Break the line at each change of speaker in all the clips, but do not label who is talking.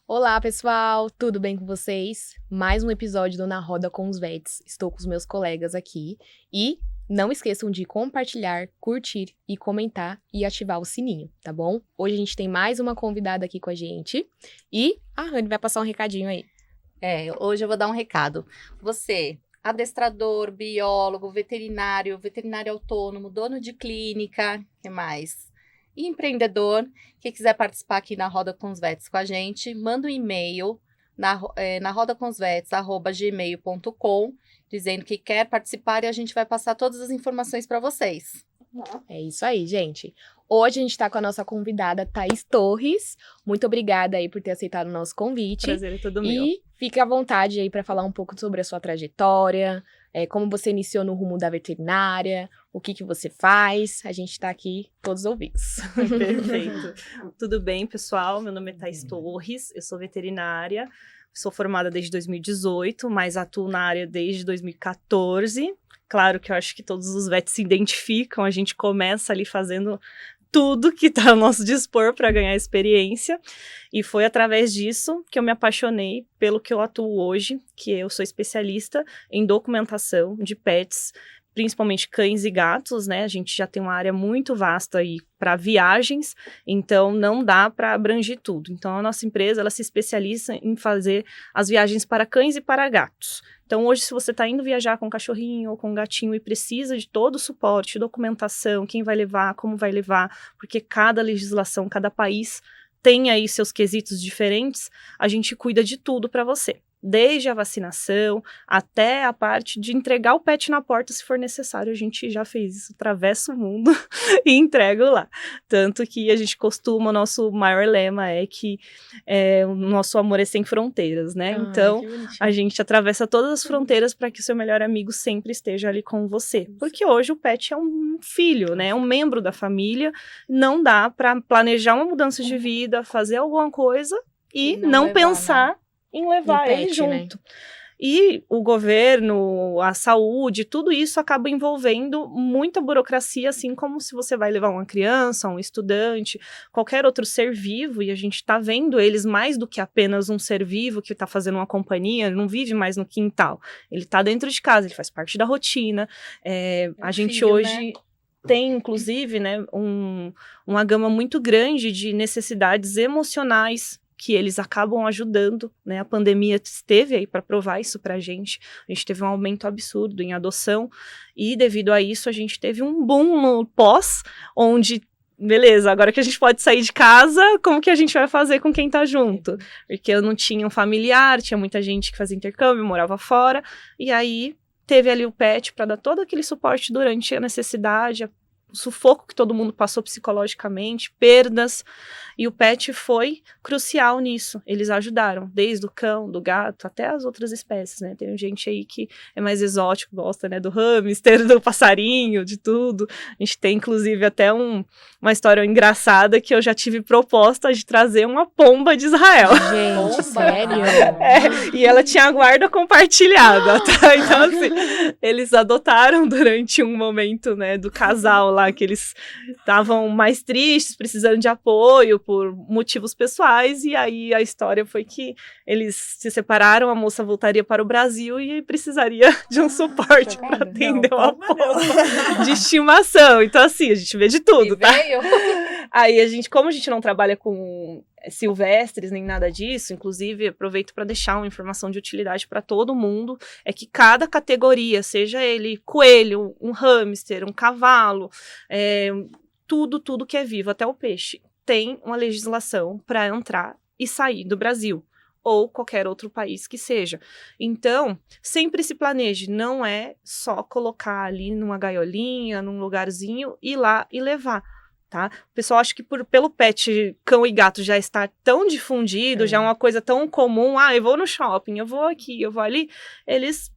Olá, pessoal! Tudo bem com vocês? Mais um episódio do Na Roda com os Vets. Estou com os meus colegas aqui. E não esqueçam de compartilhar, curtir e comentar e ativar o sininho, tá bom? Hoje a gente tem mais uma convidada aqui com a gente. E a Rani vai passar um recadinho aí.
Hoje eu vou dar um recado. Você, adestrador, biólogo, veterinário autônomo, dono de clínica, o que mais? E empreendedor, que quiser participar aqui na Roda com os Vets com a gente, manda um e-mail na rodacomosvets@gmail.com dizendo que quer participar e a gente vai passar todas as informações para vocês.
É isso aí, gente. Hoje a gente tá com a nossa convidada, Thaís Torres. Muito obrigada aí por ter aceitado o nosso convite.
Prazer é todo meu.
E fique à vontade aí para falar um pouco sobre a sua trajetória, como você iniciou no rumo da veterinária, o que você faz. A gente tá aqui todos ouvidos.
Perfeito. Tudo bem, pessoal? Meu nome é Thaís Torres, eu sou veterinária, sou formada desde 2018, mas atuo na área desde 2014. Claro que eu acho que todos os vets se identificam, a gente começa ali fazendo tudo que está ao nosso dispor para ganhar experiência, e foi através disso que eu me apaixonei pelo que eu atuo hoje, que eu sou especialista em documentação de pets, principalmente cães e gatos, né? A gente já tem uma área muito vasta aí para viagens, então não dá para abranger tudo. Então a nossa empresa, ela se especializa em fazer as viagens para cães e para gatos. Então hoje, se você está indo viajar com um cachorrinho ou com um gatinho e precisa de todo o suporte, documentação, quem vai levar, como vai levar, porque cada legislação, cada país tem aí seus quesitos diferentes, a gente cuida de tudo para você. Desde a vacinação até a parte de entregar o pet na porta, se for necessário. A gente já fez isso, atravessa o mundo e entrega lá. Tanto que a gente costuma, o nosso maior lema é que o nosso amor é sem fronteiras, né? Então, a gente atravessa todas as fronteiras para que o seu melhor amigo sempre esteja ali com você. Porque hoje o pet é um filho, né? É um membro da família. Não dá para planejar uma mudança de vida, fazer alguma coisa e não
levar,
pensar,
né,
em levar
pet,
ele junto.
Né?
E o governo, a saúde, tudo isso acaba envolvendo muita burocracia, assim como se você vai levar uma criança, um estudante, qualquer outro ser vivo, e a gente está vendo eles mais do que apenas um ser vivo que está fazendo uma companhia, ele não vive mais no quintal, ele está dentro de casa, ele faz parte da rotina. A gente
filho,
hoje...
né?
Tem, inclusive, né, uma gama muito grande de necessidades emocionais que eles acabam ajudando, né? A pandemia esteve aí para provar isso pra gente. A gente teve um aumento absurdo em adoção e, devido a isso, a gente teve um boom no pós, onde, beleza, agora que a gente pode sair de casa, como que a gente vai fazer com quem tá junto? Porque eu não tinha um familiar, tinha muita gente que fazia intercâmbio, morava fora, e aí teve ali o pet para dar todo aquele suporte durante a necessidade, o sufoco que todo mundo passou psicologicamente, perdas, e o pet foi crucial nisso. Eles ajudaram, desde o cão, do gato, até as outras espécies, né? Tem gente aí que é mais exótico, gosta, né, do hamster, do passarinho, de tudo. A gente tem, inclusive, até uma história engraçada que eu já tive proposta de trazer uma pomba de Israel.
Gente, sério?
E ela tinha a guarda compartilhada, tá? Então, assim, eles adotaram durante um momento, né, do casal lá, que eles estavam mais tristes, precisando de apoio por motivos pessoais, e aí a história foi que eles se separaram, a moça voltaria para o Brasil e precisaria de um suporte para atender uma pomba de estimação. Então, assim, a gente vê de tudo, tá? Aí como a gente não trabalha com silvestres nem nada disso, inclusive aproveito para deixar uma informação de utilidade para todo mundo, é que cada categoria, seja ele coelho, um hamster, um cavalo, tudo que é vivo, até o peixe, tem uma legislação para entrar e sair do Brasil, ou qualquer outro país que seja. Então, sempre se planeje, não é só colocar ali numa gaiolinha, num lugarzinho, ir lá e levar. Tá? O pessoal acha que pelo pet, cão e gato já está tão difundido, já é uma coisa tão comum, eu vou no shopping, eu vou aqui, eu vou ali, eles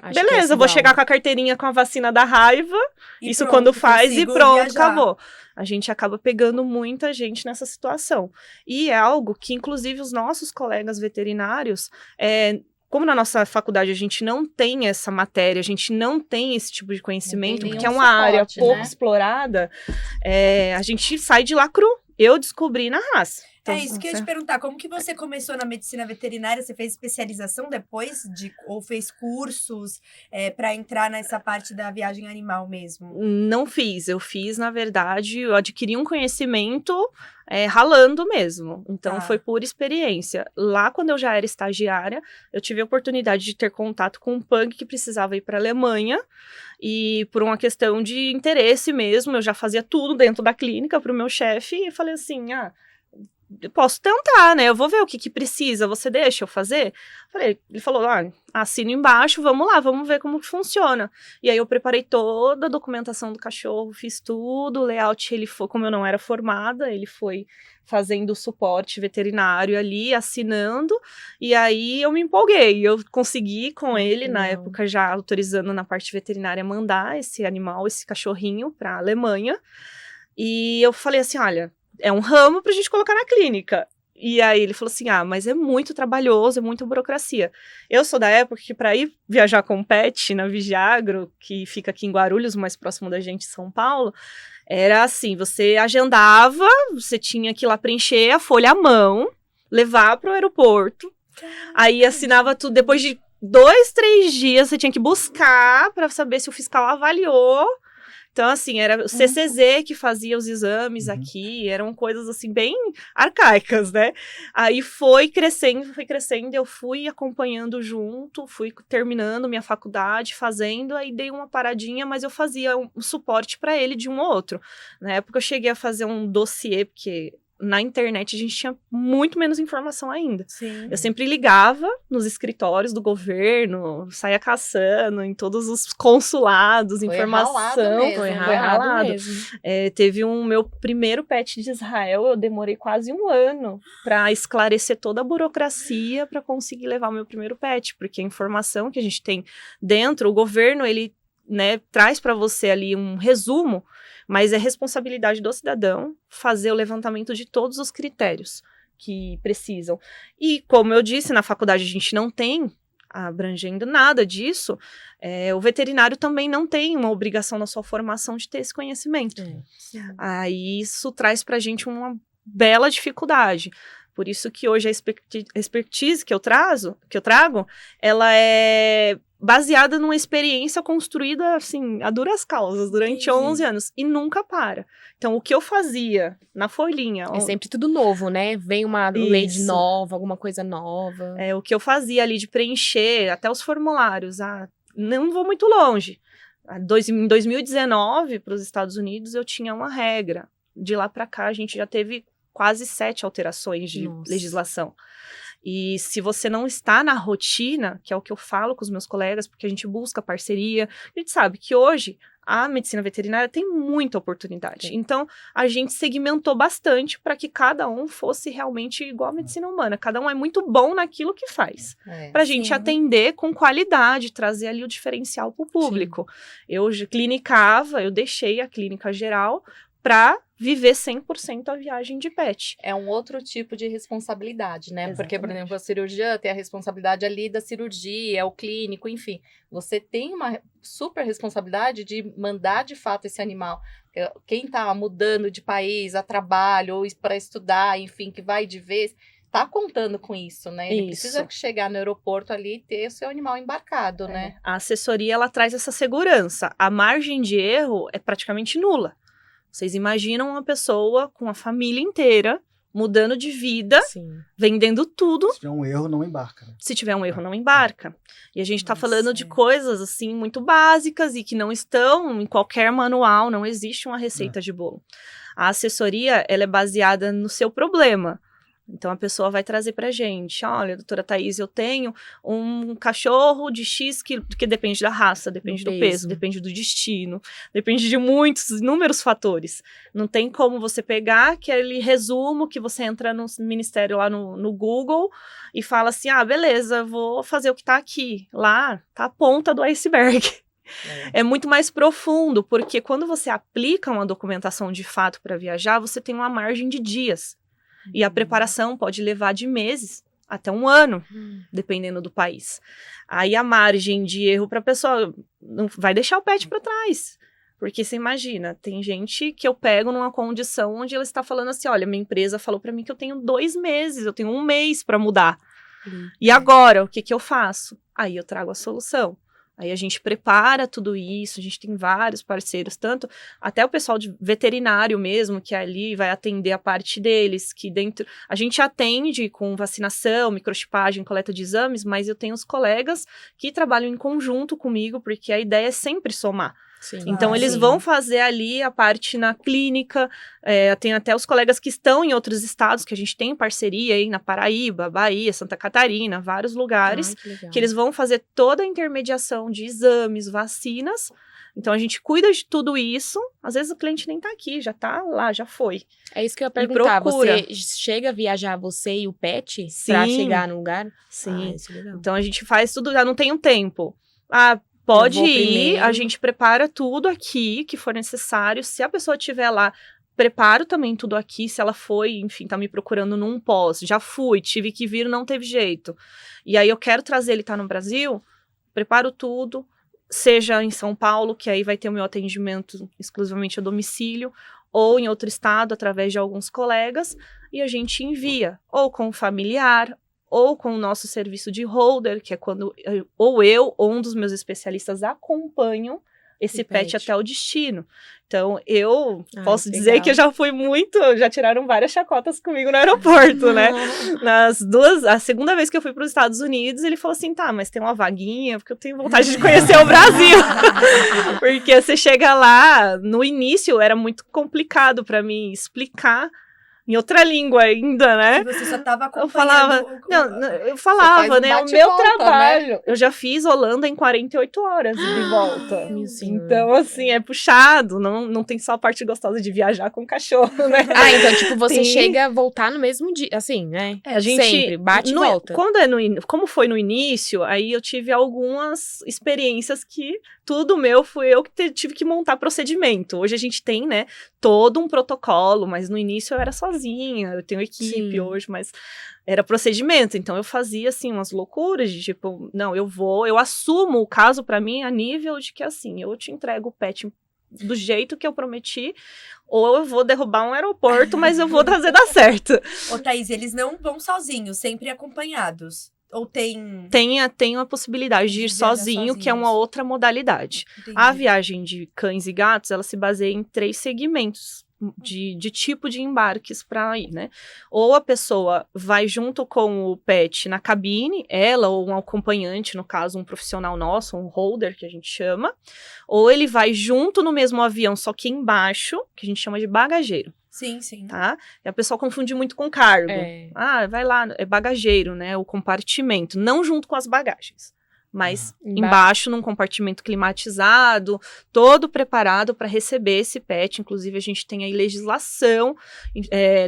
Acho que
beleza,
é
eu vou
igual.
chegar com a carteirinha com a vacina da raiva,
E
isso
pronto,
quando faz e
consigo
pronto,
viajar.
acabou. A gente acaba pegando muita gente nessa situação. E é algo que, inclusive, os nossos colegas veterinários, como na nossa faculdade a gente não tem essa matéria, a gente não tem esse tipo de conhecimento,
nenhum
porque é uma área
suporte,
pouco
né?
explorada, a gente sai de lá cru. Eu descobri na raça. Então,
É isso que eu ia te perguntar. Como que você começou na medicina veterinária? Você fez especialização depois ou fez cursos para entrar nessa parte da viagem animal mesmo?
Não fiz. Eu fiz, na verdade, eu adquiri um conhecimento ralando mesmo. Então,
Tá.
foi por experiência. Lá, quando eu já era estagiária, eu tive a oportunidade de ter contato com um pug que precisava ir para a Alemanha. E por uma questão de interesse mesmo, eu já fazia tudo dentro da clínica para o meu chefe. E falei assim, eu posso tentar, né? Eu vou ver o que precisa, você deixa eu fazer? Ele falou, assina embaixo, vamos lá, vamos ver como que funciona. E aí eu preparei toda a documentação do cachorro, fiz tudo, o layout, ele foi, como eu não era formada, ele foi fazendo o suporte veterinário ali, assinando, e aí eu me empolguei, eu consegui com ele, na
Legal.
época já autorizando na parte veterinária, mandar esse animal, esse cachorrinho para a Alemanha, e eu falei assim, olha, é um ramo pra gente colocar na clínica. E aí ele falou assim, mas é muito trabalhoso, é muita burocracia. Eu sou da época que para ir viajar com pet na Vigiagro, que fica aqui em Guarulhos, mais próximo da gente, em São Paulo, era assim, você agendava, você tinha que ir lá preencher a folha à mão, levar pro aeroporto, aí assinava tudo, depois de 2, 3 dias você tinha que buscar para saber se o fiscal avaliou. Então, assim, era o CCZ que fazia os exames aqui, eram coisas, assim, bem arcaicas, né? Aí foi crescendo, eu fui acompanhando junto, fui terminando minha faculdade, fazendo, aí dei uma paradinha, mas eu fazia um suporte para ele de um ou outro. Na época eu cheguei a fazer um dossiê, porque na internet a gente tinha muito menos informação ainda.
Sim.
Eu sempre ligava nos escritórios do governo, saía caçando em todos os consulados,
Foi
informação.
ralado mesmo,
Foi
né?
ralado mesmo.
Teve meu primeiro pet de Israel, eu demorei quase 1 ano para esclarecer toda a burocracia para conseguir levar o meu primeiro pet, porque a informação que a gente tem dentro, o governo, ele, né, traz para você ali um resumo, mas é responsabilidade do cidadão fazer o levantamento de todos os critérios que precisam. E, como eu disse, na faculdade a gente não tem abrangendo nada disso, o veterinário também não tem uma obrigação na sua formação de ter esse conhecimento. Aí isso traz pra gente uma bela dificuldade. Por isso que hoje a expertise que eu trago, ela é baseada numa experiência construída, assim, a duras causas, durante 11 anos, e nunca para. Então, o que eu fazia na folhinha...
É sempre tudo novo, né? Vem uma lei
Isso.
nova, alguma coisa nova.
O que eu fazia ali de preencher, até os formulários, não vou muito longe. Em 2019, para os Estados Unidos, eu tinha uma regra. De lá para cá, a gente já teve quase 7 alterações de legislação. E se você não está na rotina, que é o que eu falo com os meus colegas, porque a gente busca parceria, a gente sabe que hoje a medicina veterinária tem muita oportunidade.
Sim.
Então, a gente segmentou bastante para que cada um fosse realmente igual à medicina humana. Cada um é muito bom naquilo que faz. Para a gente atender com qualidade, trazer ali o diferencial para o público. Eu clinicava, eu deixei a clínica geral para viver 100% a viagem de pet.
É um outro tipo de responsabilidade, né?
Exatamente.
Porque, por exemplo, a cirurgiã tem a responsabilidade ali da cirurgia, o clínico, enfim. Você tem uma super responsabilidade de mandar, de fato, esse animal. Quem tá mudando de país a trabalho ou para estudar, enfim, que vai de vez, tá contando com isso, né? Ele precisa chegar no aeroporto ali e ter o seu animal embarcado, né?
A assessoria, ela traz essa segurança. A margem de erro é praticamente nula. Vocês imaginam uma pessoa com a família inteira, mudando de vida, vendendo tudo.
Se tiver um erro, não embarca. Né?
Se tiver um erro, não embarca. E a gente tá falando de coisas, assim, muito básicas e que não estão em qualquer manual, não existe uma receita de bolo. A assessoria, ela é baseada no seu problema. Então, a pessoa vai trazer pra gente, olha, doutora Thaís, eu tenho um cachorro de X que depende da raça, depende do peso, depende do destino, depende de inúmeros fatores. Não tem como você pegar aquele resumo que você entra no ministério lá no Google e fala assim, beleza, vou fazer o que tá aqui. Lá tá a ponta do iceberg. É muito mais profundo, porque quando você aplica uma documentação de fato para viajar, você tem uma margem de dias. E a preparação pode levar de meses até um ano, dependendo do país. Aí a margem de erro para a pessoa não vai deixar o pet para trás. Porque você imagina, tem gente que eu pego numa condição onde ela está falando assim, olha, minha empresa falou para mim que eu tenho 2 meses, eu tenho 1 mês para mudar. E agora, o que eu faço? Aí eu trago a solução. Aí a gente prepara tudo isso, a gente tem vários parceiros, tanto até o pessoal de veterinário mesmo, que ali vai atender a parte deles, que dentro... A gente atende com vacinação, microchipagem, coleta de exames, mas eu tenho os colegas que trabalham em conjunto comigo, porque a ideia é sempre somar.
Sim.
Então, eles vão fazer ali a parte na clínica, tem até os colegas que estão em outros estados, que a gente tem parceria aí na Paraíba, Bahia, Santa Catarina, vários lugares, que eles vão fazer toda a intermediação de exames, vacinas. Então, a gente cuida de tudo isso. Às vezes, o cliente nem tá aqui, já tá lá, já foi.
É isso que eu ia perguntar. Você chega a viajar você e o pet pra chegar no lugar?
Sim.
Isso é legal.
Então, a gente faz tudo, já não tem um tempo. Pode ir,
primeiro.
A gente prepara tudo aqui que for necessário. Se a pessoa estiver lá, preparo também tudo aqui. Se ela foi, enfim, tá me procurando num pós, já fui, tive que vir, não teve jeito. E aí eu quero trazer ele, tá no Brasil, preparo tudo, seja em São Paulo, que aí vai ter o meu atendimento exclusivamente a domicílio, ou em outro estado, através de alguns colegas, e a gente envia, ou com o familiar, ou com o nosso serviço de holder, que é quando ou eu ou um dos meus especialistas acompanham esse pet até o destino. Então, eu posso dizer que eu já fui já tiraram várias chacotas comigo no aeroporto, né? A segunda vez que eu fui para os Estados Unidos, ele falou assim, tá, mas tem uma vaguinha, porque eu tenho vontade de conhecer o Brasil. Porque você chega lá, no início era muito complicado para mim explicar em outra língua ainda, né?
Você só tava acompanhando...
Eu falava, né? O meu trabalho.
Né?
Eu já fiz Holanda em 48 horas de volta. Então, assim, é puxado. Não tem só a parte gostosa de viajar com o cachorro, né?
Então, tipo, você chega a voltar no mesmo dia, assim, né?
A gente
sempre, bate e volta.
Como foi no início, aí eu tive algumas experiências que tudo meu fui eu que tive que montar procedimento. Hoje a gente tem, né, todo um protocolo, mas no início eu era sozinha, eu tenho equipe hoje, mas era procedimento. Então eu fazia, assim, umas loucuras de tipo, não, eu assumo o caso pra mim a nível de que, assim, eu te entrego o pet do jeito que eu prometi, ou eu vou derrubar um aeroporto, mas eu vou fazer dar certo.
Ô, Thaís, eles não vão sozinhos, sempre acompanhados? Ou tem
a possibilidade de ir sozinho, que é uma outra modalidade.
Entendi.
A viagem de cães e gatos, ela se baseia em 3 segmentos de tipo de embarques para ir, né? Ou a pessoa vai junto com o pet na cabine, ela ou um acompanhante, no caso um profissional nosso, um holder que a gente chama, ou ele vai junto no mesmo avião, só que embaixo, que a gente chama de bagageiro.
Sim.
Tá? E a pessoa confunde muito com cargo. Vai lá, é bagageiro, né? O compartimento, não junto com as bagagens, mas embaixo num compartimento climatizado, todo preparado para receber esse pet. Inclusive, a gente tem aí legislação,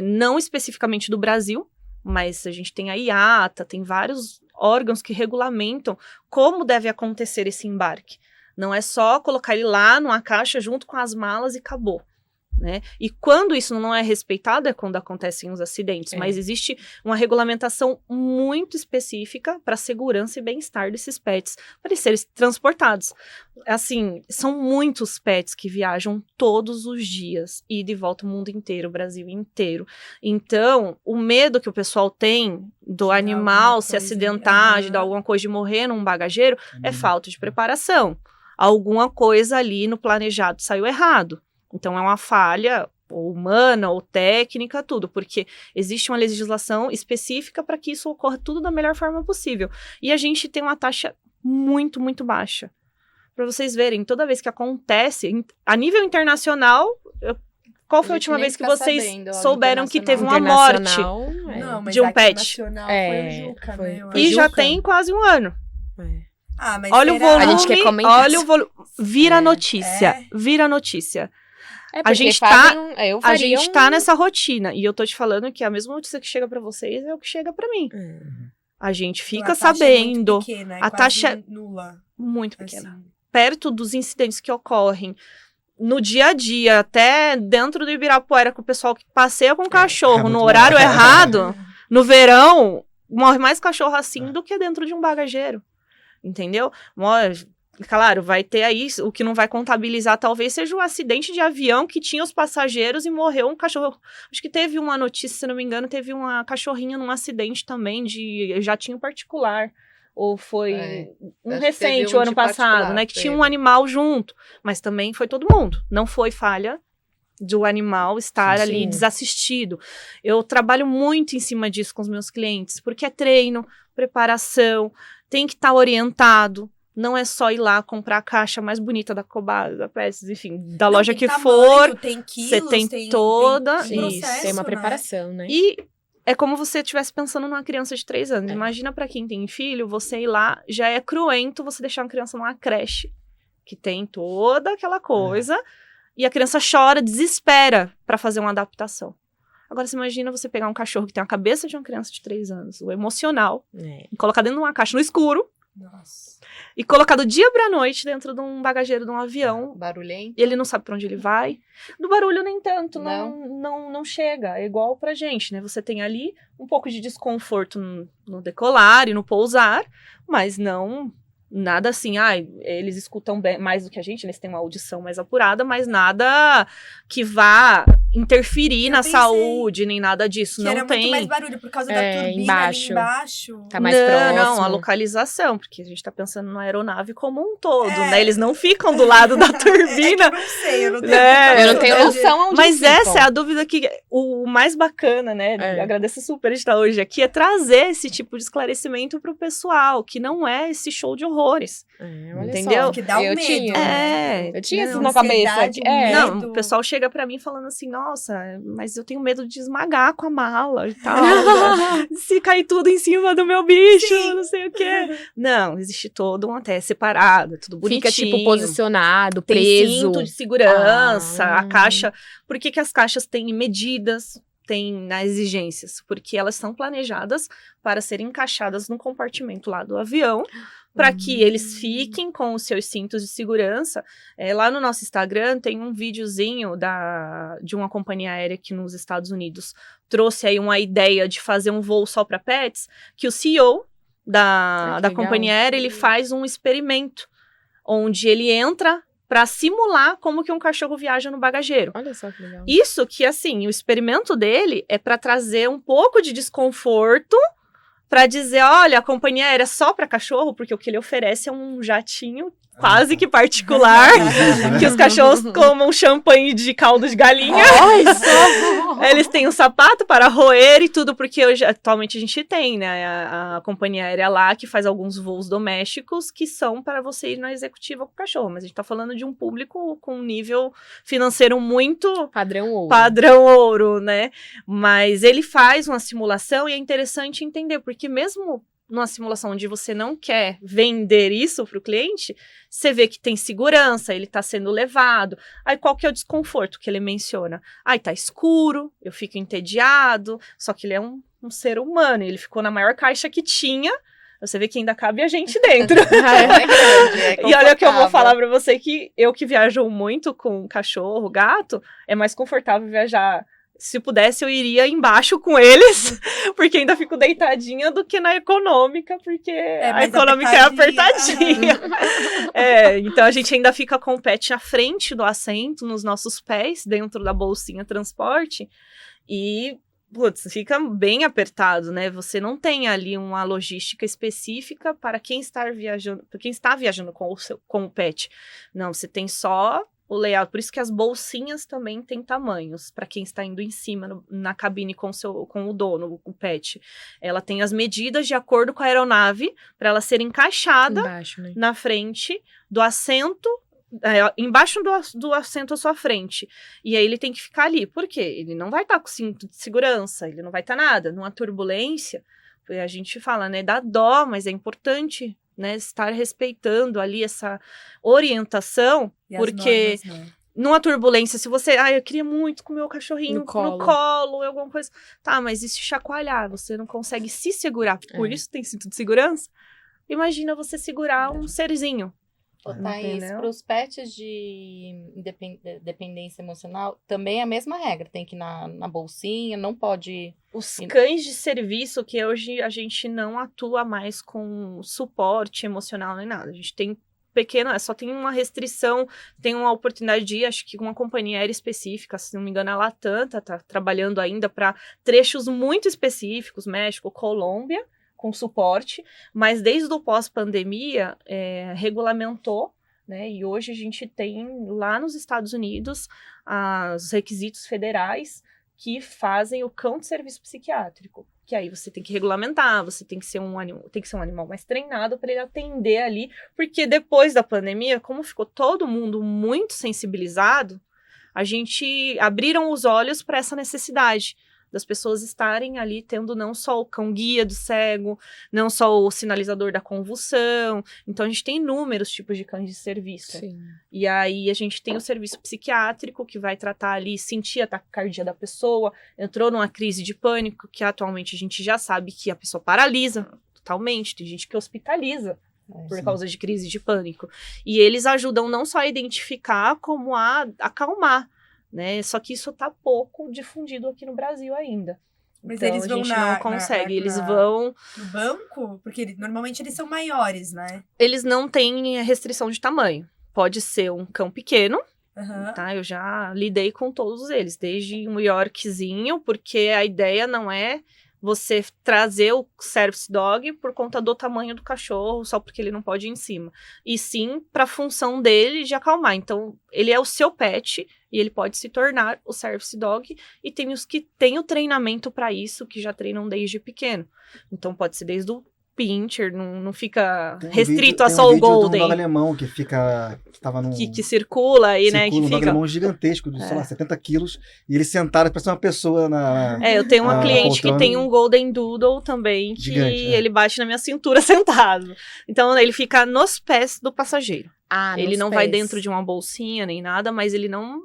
não especificamente do Brasil, mas a gente tem a IATA, tem vários órgãos que regulamentam como deve acontecer esse embarque. Não é só colocar ele lá numa caixa junto com as malas e acabou. Né? E quando isso não é respeitado é quando acontecem os acidentes, mas existe uma regulamentação muito específica para a segurança e bem-estar desses pets, para eles serem transportados. Assim, são muitos pets que viajam todos os dias, e de volta o mundo inteiro, o Brasil inteiro. Então, o medo que o pessoal tem do animal se acidentar, de dar alguma coisa, de morrer num bagageiro, é falta de preparação. Alguma coisa ali no planejado saiu errado. Então, é uma falha ou humana ou técnica, tudo, porque existe uma legislação específica para que isso ocorra tudo da melhor forma possível. E a gente tem uma taxa muito, muito baixa. Para vocês verem, toda vez que acontece, a nível internacional, Qual foi a
Ele
última
nem
vez que
fica
vocês
sabendo, ó,
souberam que teve uma morte?
Internacional,
Não, mas
de um
aqui
pet.
nacional
É,
foi o Juca,
foi-
né? eu
foi
E
acho.
já
Juca.
tem quase um ano.
Ah, mas
Olha o
será?
volume.
A gente quer comentar.
Olha o volume. Vira
É.
notícia.
É.
Vira notícia.
É
A
porque
gente
fazem eu
A
faria
gente tá nessa rotina. E eu tô te falando que a mesma notícia que chega pra vocês é o que chega pra mim. A gente fica
A taxa é muito
sabendo.
pequena, é
A
quase
taxa-
nula.
Muito pequena.
Assim.
Perto dos incidentes que ocorrem no dia a dia, até dentro do Ibirapuera, com o pessoal que passeia com cachorro
muito
no horário
maior.
errado, no verão, morre mais cachorro assim do que dentro de um bagageiro. Entendeu? Claro, vai ter aí, o que não vai contabilizar talvez seja o acidente de avião que tinha os passageiros e morreu um cachorro. Acho que teve uma notícia, se não me engano, teve uma cachorrinha num acidente também de jatinho particular. Ou foi um
acho que
recente,
teve
o
um
ano
de
passado,
particular,
né? Que tinha
teve.
um animal junto. Mas também foi todo mundo. Não foi falha do animal estar
Sim.
ali desassistido. Eu trabalho muito em cima disso com os meus clientes, porque é treino, preparação, tem que estar orientado. Não é só ir lá comprar a caixa mais bonita da Cobasa, da Pets, enfim, da
Não,
loja
tem
que
tamanho,
for.
tem quilos,
você tem toda-
tem
Isso.
processo,
Tem uma
né?
preparação, né?
E é como você estivesse pensando numa criança de 3 anos.
É.
Imagina pra quem tem filho, você ir lá, já é cruento você deixar uma criança numa creche, que tem toda aquela coisa, e a criança chora, desespera pra fazer uma adaptação. Agora, você imagina você pegar um cachorro que tem a cabeça de uma criança de 3 anos, o emocional, e colocar dentro de uma caixa no escuro,
Nossa.
e colocar do dia pra noite dentro de um bagageiro de um avião.
Barulhento.
Ele não sabe pra onde ele vai. Do barulho, nem tanto, não chega. É igual pra gente, né? Você tem ali um pouco de desconforto no decolar e no pousar, mas não nada assim, eles escutam bem, mais do que a gente, eles têm uma audição mais apurada, mas nada que vá interferir
Eu
na
pensei
saúde, nem nada disso.
Que
não
era
tem.
muito mais barulho por causa da turbina
embaixo.
ali embaixo.
Tá mais
não,
próximo.
Não, a localização, porque a gente tá pensando numa aeronave como um todo,
É.
né? Eles não ficam do lado da
É que
turbina.
eu não sei, eu não tenho,
É,
Eu não tenho noção onde
Mas
ficam.
essa é a dúvida que o mais bacana, né?
É.
Agradeço super de estar hoje aqui, é trazer esse tipo de esclarecimento pro pessoal, que não é esse show de horrores.
Olha
Entendeu?
só.
Que dá um
eu
medo,
tinha.
né?
Eu tinha isso
Não,
na cabeça.
ansiedade,
Não,
medo.
o pessoal chega pra mim falando assim, nossa, mas eu tenho medo de esmagar com a mala e tal. Se cair tudo em cima do meu bicho, não sei o quê. Não, existe todo um até separado, é tudo bonitinho.
Fica, tipo, posicionado,
Tem
preso.
cinto de segurança,
Ah.
a caixa. Por que as caixas têm medidas, têm exigências? Porque elas são planejadas para serem encaixadas no compartimento lá do avião, para que eles fiquem com os seus cintos de segurança. Lá no nosso Instagram tem um videozinho de uma companhia aérea que nos Estados Unidos trouxe aí uma ideia de fazer um voo só para pets, que o CEO da
legal.
companhia aérea, ele faz um experimento, onde ele entra para simular como que um cachorro viaja no bagageiro.
Olha só que legal.
Isso que, assim, o experimento dele é para trazer um pouco de desconforto, para dizer, olha, a companhia aérea é só para cachorro, porque o que ele oferece é um jatinho quase que particular, que os cachorros comam champanhe de caldo de galinha. Eles têm um sapato para roer e tudo, porque hoje, atualmente a gente tem, né, a companhia aérea lá que faz alguns voos domésticos que são para você ir na executiva com o cachorro, mas a gente tá falando de um público com um nível financeiro muito
Padrão ouro.
padrão ouro, né? Mas ele faz uma simulação e é interessante entender, porque mesmo numa simulação onde você não quer vender isso para o cliente, você vê que tem segurança, ele está sendo levado. Aí qual que é o desconforto que ele menciona? Tá escuro, eu fico entediado, só que ele é um ser humano, ele ficou na maior caixa que tinha, você vê que ainda cabe a gente dentro.
É grande,
E olha que eu vou
confortável.
falar pra você que eu que viajo muito com cachorro, gato, é mais confortável viajar. Se pudesse, eu iria embaixo com eles, porque ainda fico deitadinha do que na econômica, porque a
mais
econômica é
apertadinha.
apertadinha. Então a gente ainda fica com o pet à frente do assento, nos nossos pés, dentro da bolsinha transporte, e putz, fica bem apertado, né? Você não tem ali uma logística específica para quem está viajando com o pet. Não, você tem só o layout. Por isso que as bolsinhas também têm tamanhos, para quem está indo em cima na cabine com o dono, o pet. Ela tem as medidas de acordo com a aeronave, para ela ser encaixada
Embaixo, né?
na frente do assento embaixo do assento à sua frente. E aí ele tem que ficar ali. Por quê? Ele não vai estar com cinto de segurança, ele não vai estar nada. Numa turbulência, a gente fala, né, dá dó, mas é importante, né, estar respeitando ali essa orientação,
E as
porque
normas, né?
numa turbulência, se você, eu queria muito comer o cachorrinho
No colo.
no colo, alguma coisa, tá, mas e se chacoalhar? Você não consegue se segurar, por isso tem cinto de segurança? Imagina você segurar um serzinho.
Ô, Thaís,
Entendeu?
para os pets de dependência emocional, também é a mesma regra. Tem que ir na bolsinha, não pode...
Os cães de serviço, que hoje a gente não atua mais com suporte emocional nem nada. A gente tem só tem uma restrição, tem uma oportunidade de ir, acho que uma companhia aérea específica, se não me engano, a Latam tá trabalhando ainda para trechos muito específicos, México, Colômbia, com suporte, mas desde o pós-pandemia regulamentou, né? E hoje a gente tem lá nos Estados Unidos os requisitos federais que fazem o cão de serviço psiquiátrico, que aí você tem que regulamentar, você tem que ser um animal mais treinado para ele atender ali, porque depois da pandemia, como ficou todo mundo muito sensibilizado, a gente abriram os olhos para essa necessidade das pessoas estarem ali tendo não só o cão guia do cego, não só o sinalizador da convulsão. Então, a gente tem inúmeros tipos de cães de serviço.
Sim.
E aí, a gente tem o serviço psiquiátrico, que vai tratar ali, sentir a taquicardia da pessoa, entrou numa crise de pânico, que atualmente a gente já sabe que a pessoa paralisa totalmente, tem gente que hospitaliza por causa de crise de pânico. E eles ajudam não só a identificar, como a acalmar, né? Só que isso está pouco difundido aqui no Brasil ainda.
Mas
Então,
eles vão
a gente não consegue. Eles vão...
no banco? Porque normalmente eles são maiores, né?
Eles não têm restrição de tamanho. Pode ser um cão pequeno,
Aham.
tá? Eu já lidei com todos eles, desde um Yorkzinho, porque a ideia não é você trazer o service dog por conta do tamanho do cachorro, só porque ele não pode ir em cima. E sim para a função dele de acalmar. Então, ele é o seu pet e ele pode se tornar o service dog. E tem os que têm o treinamento para isso, que já treinam desde pequeno. Então, pode ser desde o pincher, não fica restrito a só o golden.
Tem um dog alemão que tava num...
Que circula aí, né? Que
um
fica...
dog alemão gigantesco, de, sei lá, 70 quilos, e ele sentado, parece uma pessoa na...
eu tenho uma cliente
poltrona.
que tem um golden doodle também, que
Gigante,
ele bate na minha cintura sentado. Então, ele fica nos pés do passageiro. Ele
nos
não vai
pés.
dentro de uma bolsinha nem nada, mas ele não...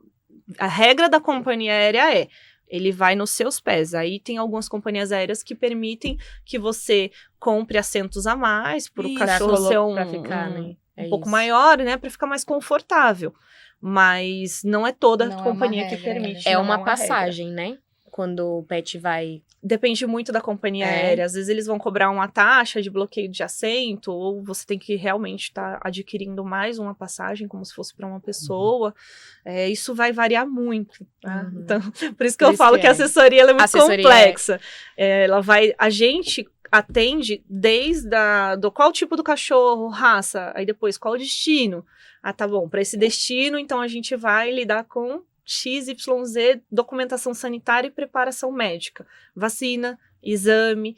A regra da companhia aérea ele vai nos seus pés. Aí tem algumas companhias aéreas que permitem que você compre assentos a mais, para o
Isso.
cachorro ser
pra ficar, né?
um pouco maior, né? Para ficar mais confortável. Mas não é toda
Não é
companhia
uma
que
regra,
permite.
É
não
uma
regra.
passagem, né? Quando o pet vai...
Depende muito da companhia aérea. Às vezes eles vão cobrar uma taxa de bloqueio de assento, ou você tem que realmente estar adquirindo mais uma passagem, como se fosse para uma pessoa. Isso vai variar muito. Tá?
Uhum.
Então, por isso que
Por
eu
isso
falo
que
que a assessoria ela é muito
Assessoria
complexa. A gente atende desde do qual tipo do cachorro, raça, aí depois qual o destino. Tá bom, para esse destino, então a gente vai lidar com XYZ, documentação sanitária e preparação médica, vacina, exame,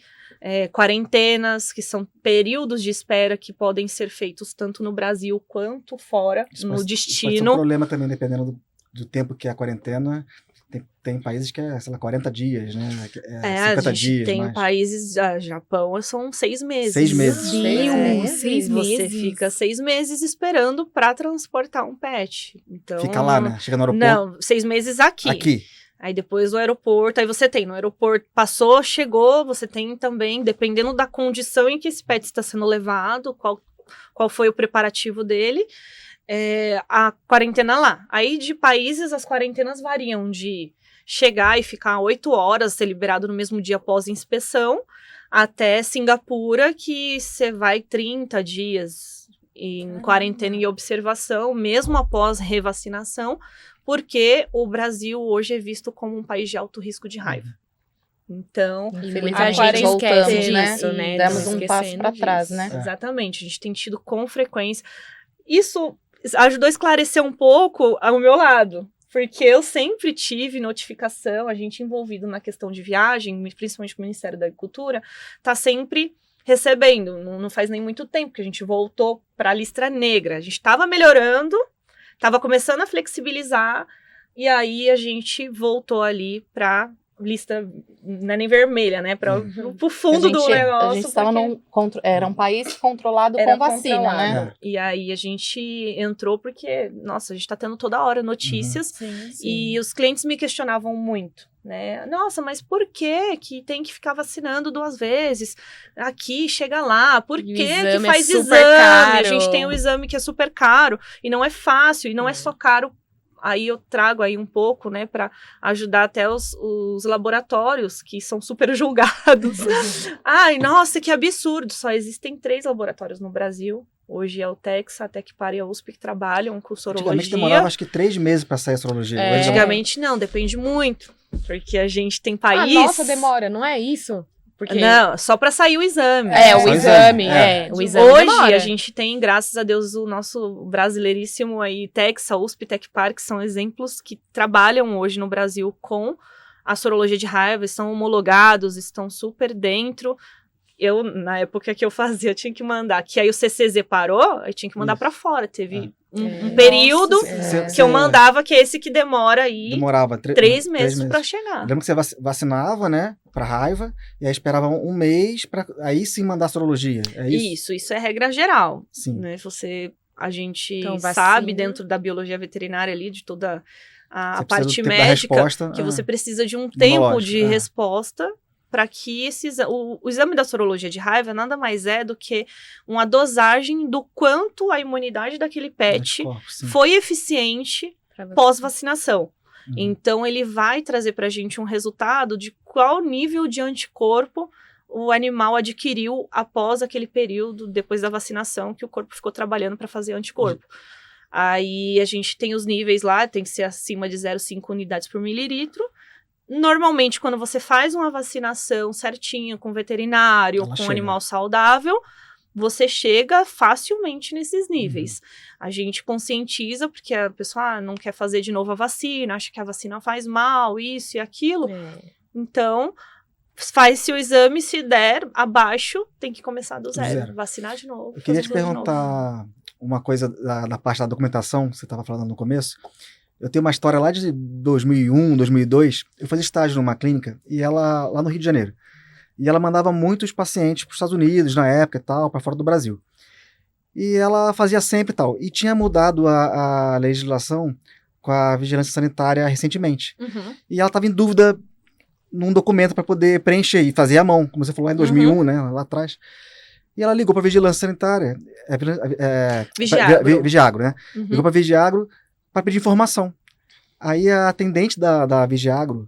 quarentenas, que são períodos de espera que podem ser feitos tanto no Brasil quanto fora,
Isso
no
pode ser um
destino.
problema também, dependendo do tempo que é a quarentena. Tem países que é, sei lá, 40 dias, né? 50
a gente
dias.
tem
mais.
países, Japão são 6 meses.
6 meses.
Deus, 6
Você
meses.
fica 6 meses esperando para transportar um pet. Então,
Fica lá, né? Chega no aeroporto.
Não, 6 meses aqui.
Aqui.
Aí depois do aeroporto, aí você tem, no aeroporto passou, chegou, você tem também, dependendo da condição em que esse pet está sendo levado, qual foi o preparativo dele, a quarentena lá. Aí de países, as quarentenas variam de chegar e ficar 8 horas, ser liberado no mesmo dia após inspeção, até Singapura, que você vai 30 dias em quarentena e observação, mesmo após revacinação, porque o Brasil hoje é visto como um país de alto risco de raiva. Então,
E
Infelizmente,
muita gente
voltamos,
esquece
né?
disso, né?
Demos
Tamo
um passo
esquecendo
para trás,
disso.
né?
exatamente, a gente tem tido com frequência. Isso ajudou a esclarecer um pouco ao meu lado, porque eu sempre tive notificação, a gente envolvido na questão de viagem, principalmente o Ministério da Agricultura, tá sempre recebendo, não faz nem muito tempo que a gente voltou para a lista negra, a gente estava melhorando, tava começando a flexibilizar, e aí a gente voltou ali pra lista, não é nem vermelha, né? Pro fundo do negócio.
A gente estava era um país controlado
Era
com vacina,
controlado.
né?
E aí a gente entrou porque, nossa, a gente tá tendo toda hora notícias
Sim, sim.
e os clientes me questionavam muito, né? Nossa, mas por que tem que ficar vacinando 2 vezes? Aqui, chega lá, por
E o
que
exame é
faz
super
exame?
caro.
A gente tem um exame que é super caro e não é fácil, e não é só caro. Aí eu trago aí um pouco, né, para ajudar até os laboratórios que são super julgados. Ai, nossa, que absurdo! Só existem 3 laboratórios no Brasil. Hoje é o Texa, a Tecpar e a USP que trabalham com sorologia.
Antigamente demorava acho que 3 meses para sair a sorologia.
É.
Hoje
Antigamente não, depende muito. Porque a gente tem
Ah,
país...
nossa, demora, não é isso? Porque...
Não, só para sair o exame.
É, o
Só
exame,
exame,
o exame
Hoje
demora.
a gente tem, graças a Deus, o nosso brasileiríssimo aí, Texa, USP, Tecpar, que são exemplos que trabalham hoje no Brasil com a sorologia de raiva, estão homologados, estão super dentro. Eu, na época que eu fazia, eu tinha que mandar, que aí o CCZ parou, aí tinha que mandar para fora. Teve um período
Nossa,
que eu mandava, que é esse que demora aí
demorava
3 meses para chegar.
Lembro que você vacinava, né, para raiva, e aí esperava um mês para aí sim mandar a sorologia. É isso?
Isso é regra geral.
Sim.
Né? A gente
Então,
sabe
vacina.
dentro da biologia veterinária ali, de toda a
Você precisa do
parte
tempo da
médica,
resposta,
que você precisa de um tempo
imunológico,
de resposta para que o exame da sorologia de raiva nada mais é do que uma dosagem do quanto a imunidade daquele pet foi eficiente pós-vacinação. Então, ele vai trazer para a gente um resultado de qual nível de anticorpo o animal adquiriu após aquele período, depois da vacinação, que o corpo ficou trabalhando para fazer anticorpo. Aí, a gente tem os níveis lá, tem que ser acima de 0,5 unidades por mililitro. Normalmente, quando você faz uma vacinação certinha com veterinário, com um animal saudável, você chega facilmente nesses níveis. A gente conscientiza, porque a pessoa não quer fazer de novo a vacina, acha que a vacina faz mal, isso e aquilo. Então, faz-se o exame, se der abaixo, tem que começar do zero. Vacinar de novo.
Eu queria te perguntar uma coisa da parte da documentação, que você estava falando no começo. Eu tenho uma história lá de 2001, 2002. Eu fazia estágio numa clínica, e ela lá no Rio de Janeiro. E ela mandava muitos pacientes para os Estados Unidos, na época e tal, para fora do Brasil. E ela fazia sempre tal. E tinha mudado a legislação com a vigilância sanitária recentemente. E ela estava em dúvida num documento para poder preencher e fazer à mão, como você falou lá em 2001, né, lá atrás. E ela ligou para a vigilância sanitária, Vigiagro, né? Ligou para a Vigiagro para pedir informação. Aí a atendente da Vigiagro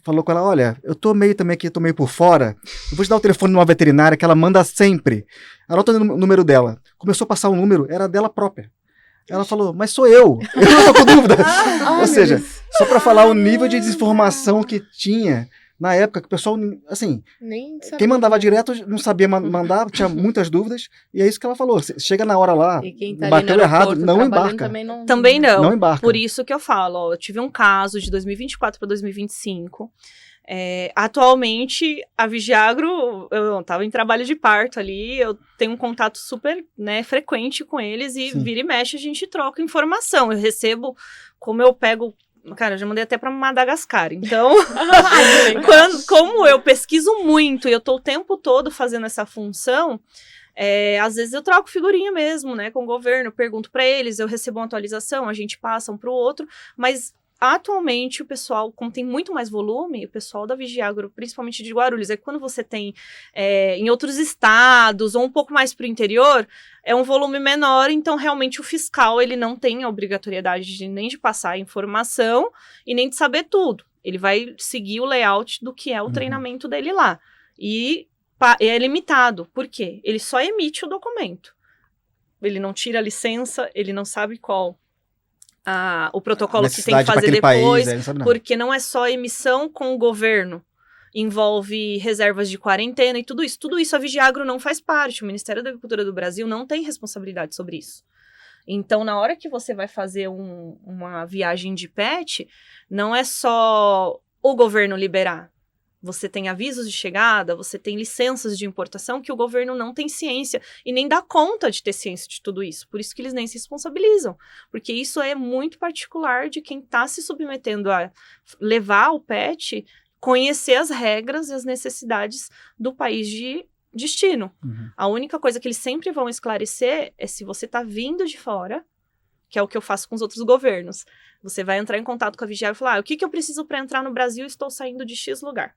falou com ela, olha, eu tô meio por fora, eu vou te dar o telefone de uma veterinária que ela manda sempre. Anota o número dela. Começou a passar o número, era dela própria. Ela falou, mas sou eu não tô com dúvida. Ou seja, só para falar o nível de desinformação que tinha na época, que o pessoal, assim, quem mandava direto não sabia mandar, tinha muitas dúvidas, e é isso que ela falou, chega na hora lá,
E quem tá
bateu errado, não embarca.
Também não.
Não embarca.
Por isso que eu falo, ó, eu tive um caso de 2024 para 2025. Atualmente, a Vigiagro, eu estava em trabalho de parto ali, eu tenho um contato super, né, frequente com eles, e vira e mexe a gente troca informação. Eu recebo, como eu pego... Cara, eu já mandei até para Madagascar. Então, como eu pesquiso muito e eu tô o tempo todo fazendo essa função, às vezes eu troco figurinha mesmo, né, com o governo, pergunto para eles, eu recebo uma atualização, a gente passa um para o outro, mas atualmente o pessoal, como tem muito mais volume, o pessoal da Vigiagro, principalmente de Guarulhos, quando você tem em outros estados ou um pouco mais para o interior, é um volume menor, então realmente o fiscal ele não tem a obrigatoriedade nem de passar a informação e nem de saber tudo. Ele vai seguir o layout do que é o treinamento dele lá. E é limitado. Por quê? Ele só emite o documento. Ele não tira a licença, ele não sabe qual o protocolo que tem que fazer depois, porque não é só emissão com o governo. Envolve reservas de quarentena e tudo isso. Tudo isso a Vigiagro não faz parte. O Ministério da Agricultura do Brasil não tem responsabilidade sobre isso. Então, na hora que você vai fazer uma viagem de pet, não é só o governo liberar. Você tem avisos de chegada, você tem licenças de importação que o governo não tem ciência e nem dá conta de ter ciência de tudo isso. Por isso que eles nem se responsabilizam, porque isso é muito particular de quem está se submetendo a levar o pet, conhecer as regras e as necessidades do país de destino. A única coisa que eles sempre vão esclarecer é se você está vindo de fora, que é o que eu faço com os outros governos. Você vai entrar em contato com a Vigiar e falar, o que eu preciso para entrar no Brasil? Estou saindo de X lugar.